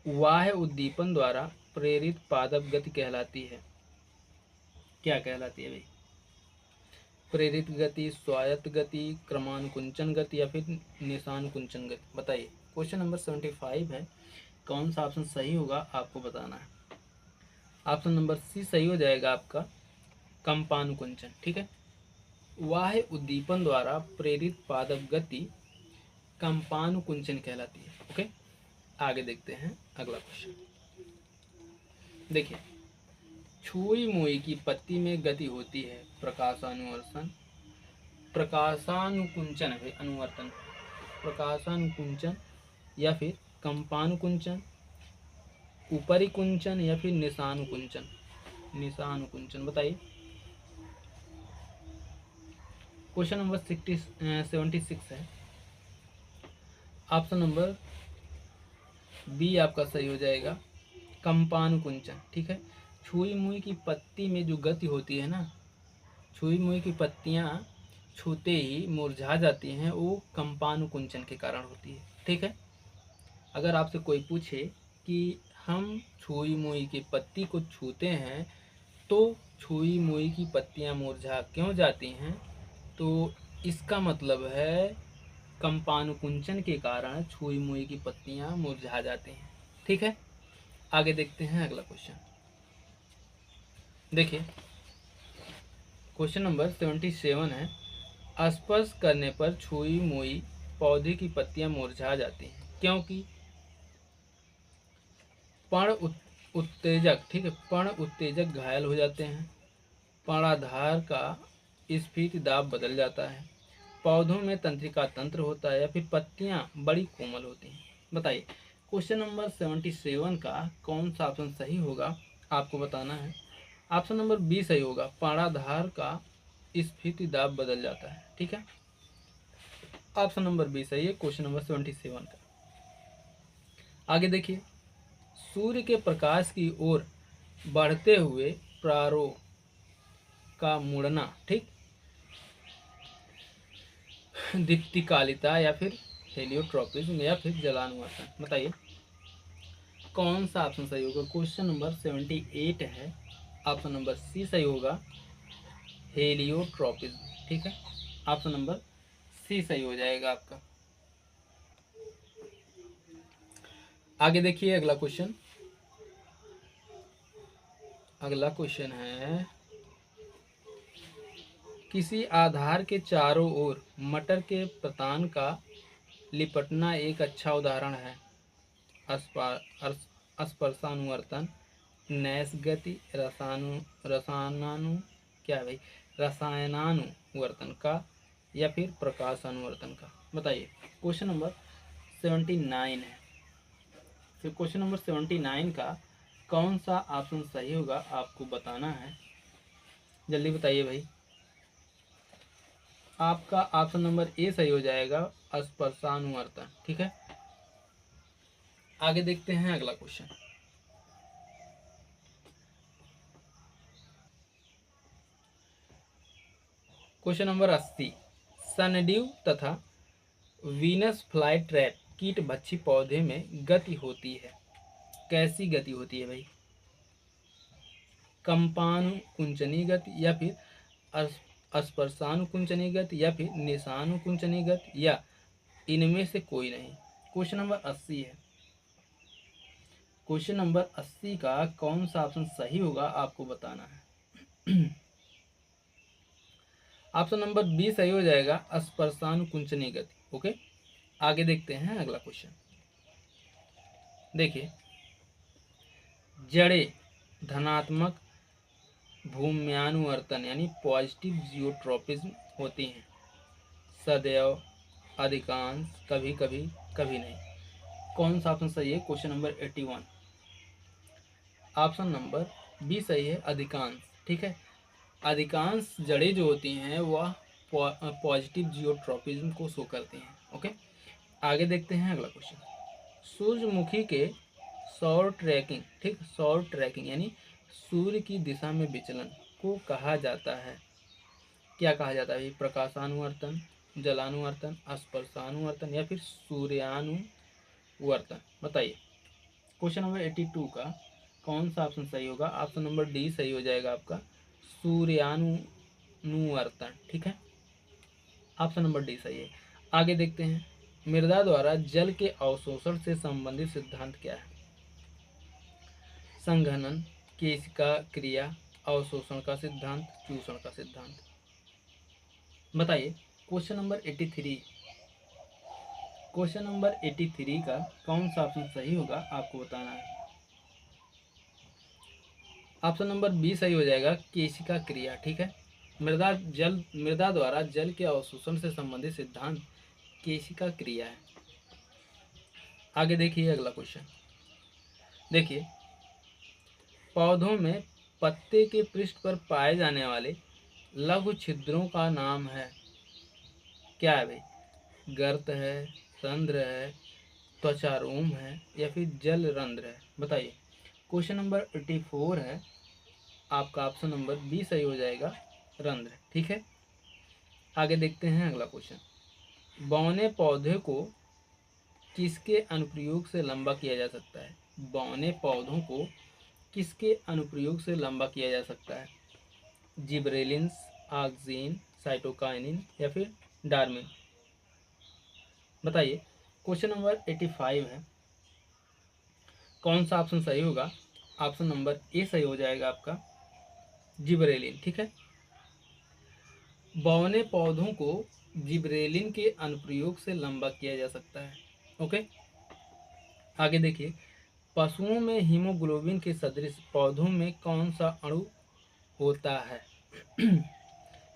बाह्य उद्दीपन द्वारा प्रेरित पादप गति कहलाती है, क्या कहलाती है भाई, प्रेरित गति, स्वायत्त गति, क्रमानुकुंचन गति या फिर निशानुकुंचन गति। बताइए, क्वेश्चन नंबर 75 है, कौन सा ऑप्शन सही होगा आपको बताना है। ऑप्शन नंबर सी सही हो जाएगा आपका, कंपानुकुंचन। ठीक है, बाह्य उद्दीपन द्वारा प्रेरित पादप गति कंपानुकुंचन कहलाती है। ओके, आगे देखते हैं अगला क्वेश्चन। देखिए, छुई मुई की पत्ती में गति होती है प्रकाशानुकुंचन है अनुवर्तन, प्रकाशानुकुंचन या फिर कंपानुकुंचन, ऊपरी कुंचन या फिर निशानुकुंचन। बताइए, क्वेश्चन नंबर 76 है, ऑप्शन नंबर बी आपका सही हो जाएगा, कंपानुकुंचन। ठीक है, छुई मुई की पत्ती में जो गति होती है ना, छुई मुई की पत्तियां छूते ही मुरझा जाती हैं, वो कंपानुकुंचन के कारण होती है। ठीक है, अगर आपसे कोई पूछे कि हम छुई मुई की पत्ती को छूते हैं तो छुई मुई की पत्तियां मुरझा क्यों जाती हैं, तो इसका मतलब है कंपानुकुंचन के कारण छुई मुई की पत्तियां मुरझा जाती हैं। ठीक है, आगे देखते हैं अगला क्वेश्चन। देखिए, क्वेश्चन नंबर 77 है, स्पर्श करने पर छुई मुई पौधे की पत्तियां मुरझा जाती हैं क्योंकि पण उत्तेजक, ठीक है, पण उत्तेजक घायल हो जाते हैं, पर्णाधार का स्फीति दाब बदल जाता है, पौधों में तंत्रिका तंत्र होता है या फिर पत्तियां बड़ी कोमल होती हैं। बताइए, क्वेश्चन नंबर 77 का कौन सा ऑप्शन सही होगा आपको बताना है। ऑप्शन नंबर बी सही होगा, पर्णाधार का स्फीति दाब बदल जाता है। ठीक है, ऑप्शन नंबर बी सही है क्वेश्चन नंबर 77 का। आगे देखिए, सूर्य के प्रकाश की ओर बढ़ते हुए प्रारों का मुड़ना, ठीक, दीप्तिकालिता या फिर हेलियोट्रोपिज्म या फिर जलानुवर्तन। बताइए, कौन सा ऑप्शन सही होगा। क्वेश्चन नंबर 78 है, ऑप्शन नंबर सी सही होगा, हेलियोट्रोपिज्म। ठीक है, ऑप्शन नंबर सी सही हो जाएगा आपका। आगे देखिए अगला क्वेश्चन। अगला क्वेश्चन है, किसी आधार के चारों ओर मटर के पतान का लिपटना एक अच्छा उदाहरण है। स्पर्शानुवर्तन, नैस गति, रसायनानुवर्तन का या फिर प्रकाशानुवर्तन का। बताइए, क्वेश्चन नंबर 79 है, फिर क्वेश्चन नंबर 79 का कौन सा ऑप्शन सही होगा आपको बताना है। जल्दी बताइए भाई, आपका ऑप्शन नंबर ए सही हो जाएगा, स्पर्शानुवर्तन। ठीक है, आगे देखते हैं अगला क्वेश्चन। क्वेश्चन नंबर 80, सनड्यू तथा वीनस फ्लाई ट्रैप कीट भक्षी पौधे में गति होती है, कैसी गति होती है भाई, कंपानुकुंचनी गति या फिर स्पर्शानुकुंचनी गति या फिर निशानुकुंचनी गति या इनमें से कोई नहीं। क्वेश्चन नंबर 80 है, क्वेश्चन नंबर 80 का कौन सा ऑप्शन सही होगा आपको बताना है। ऑप्शन नंबर बी सही हो जाएगा, स्पर्शानुकुंचनी गति। ओके, आगे देखते हैं अगला क्वेश्चन। देखिए, जड़ें धनात्मक भूम्यानुवर्तन यानी पॉजिटिव जियोट्रॉपिज्म होती हैं, सदैव, अधिकांश, कभी कभी, कभी नहीं। कौन सा ऑप्शन सही है? Question number 81 option number B सही है, अधिकांश। ठीक है, अधिकांश जड़ें जो होती हैं वह पॉजिटिव जियोट्रॉपिज्म को शो करती हैं। ओके, आगे देखते हैं अगला क्वेश्चन। सूर्यमुखी के सौर ट्रैकिंग, ठीक, सौर ट्रैकिंग यानी सूर्य की दिशा में विचलन को कहा जाता है, क्या कहा जाता है? प्रकाशानुवर्तन, जलानुवर्तन, स्पर्शानुवर्तन या फिर सूर्यानुवर्तन? बताइए। क्वेश्चन नंबर 82 का कौन सा ऑप्शन सही होगा? ऑप्शन नंबर डी सही हो जाएगा आपका, सूर्यानुवर्तन। ठीक है, ऑप्शन नंबर डी सही है। आगे देखते हैं, मृदा द्वारा जल के अवशोषण से संबंधित सिद्धांत क्या है? संघनन, केशिका क्रिया, अवशोषण का सिद्धांत, चूषण का सिद्धांत? बताइए। क्वेश्चन नंबर 83, क्वेश्चन नंबर 83 का कौन सा ऑप्शन सही होगा आपको बताना है। ऑप्शन नंबर बी सही हो जाएगा, केशिका क्रिया। ठीक है, मृदा द्वारा जल के अवशोषण से संबंधित सिद्धांत केशिका क्रिया है। आगे देखिए अगला क्वेश्चन। देखिए, पौधों में पत्ते के पृष्ठ पर पाए जाने वाले लघु छिद्रों का नाम है, क्या है भाई? गर्त है, रंध्र है, त्वचारोम है या फिर जल रंध्र है? बताइए। क्वेश्चन नंबर 84 है आपका, ऑप्शन नंबर बी सही हो जाएगा, रंध्र। ठीक है, आगे देखते हैं अगला क्वेश्चन। बौने पौधे को किसके अनुप्रयोग से लंबा किया जा सकता है? बौने पौधों को किसके अनुप्रयोग से लंबा किया जा सकता है? जिबरेलिन्स, ऑक्सीन, साइटोकाइनिन या फिर डार्विन? बताइए। क्वेश्चन नंबर 85 है, कौन सा ऑप्शन सही होगा? ऑप्शन नंबर ए सही हो जाएगा आपका, जिबरेलिन। ठीक है, बौने पौधों को जिबरेलिन के अनुप्रयोग से लंबा किया जा सकता है। ओके, आगे देखिए, पशुओं में हीमोग्लोबिन के सदृश पौधों में कौन सा अणु होता है?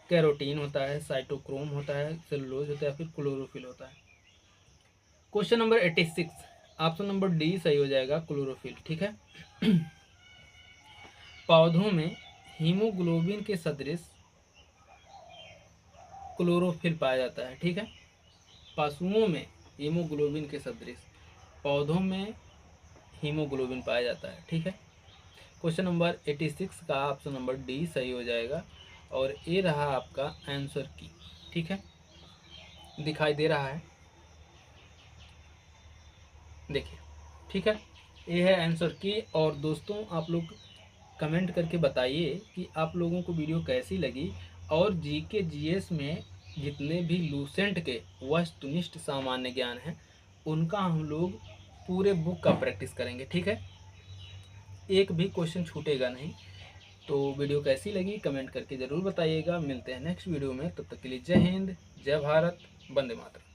कैरोटीन होता है, साइटोक्रोम होता है, सेलुलोज होता है या फिर क्लोरोफिल होता है? Question number 86 option number D सही हो जाएगा, क्लोरोफिल। ठीक है, पौधों में हीमोग्लोबिन के सदृश क्लोरोफिल पाया जाता है। ठीक है, पशुओं में हीमोग्लोबिन के सदृश, पौधों में हीमोग्लोबिन पाया जाता है। ठीक है, क्वेश्चन नंबर 86 का ऑप्शन नंबर डी सही हो जाएगा और ये रहा आपका आंसर की। ठीक है, दिखाई दे रहा है, देखिए। ठीक है, ये है आंसर की। और दोस्तों, आप लोग कमेंट करके बताइए कि आप लोगों को वीडियो कैसी लगी, और जीके जीएस में जितने भी लूसेंट के वस्तुनिष्ठ सामान्य ज्ञान हैं उनका हम लोग पूरे बुक का प्रैक्टिस करेंगे। ठीक है, एक भी क्वेश्चन छूटेगा नहीं। तो वीडियो कैसी लगी कमेंट करके ज़रूर बताइएगा। मिलते हैं नेक्स्ट वीडियो में, तब तक के लिए जय हिंद, जय भारत, वंदे मातरम।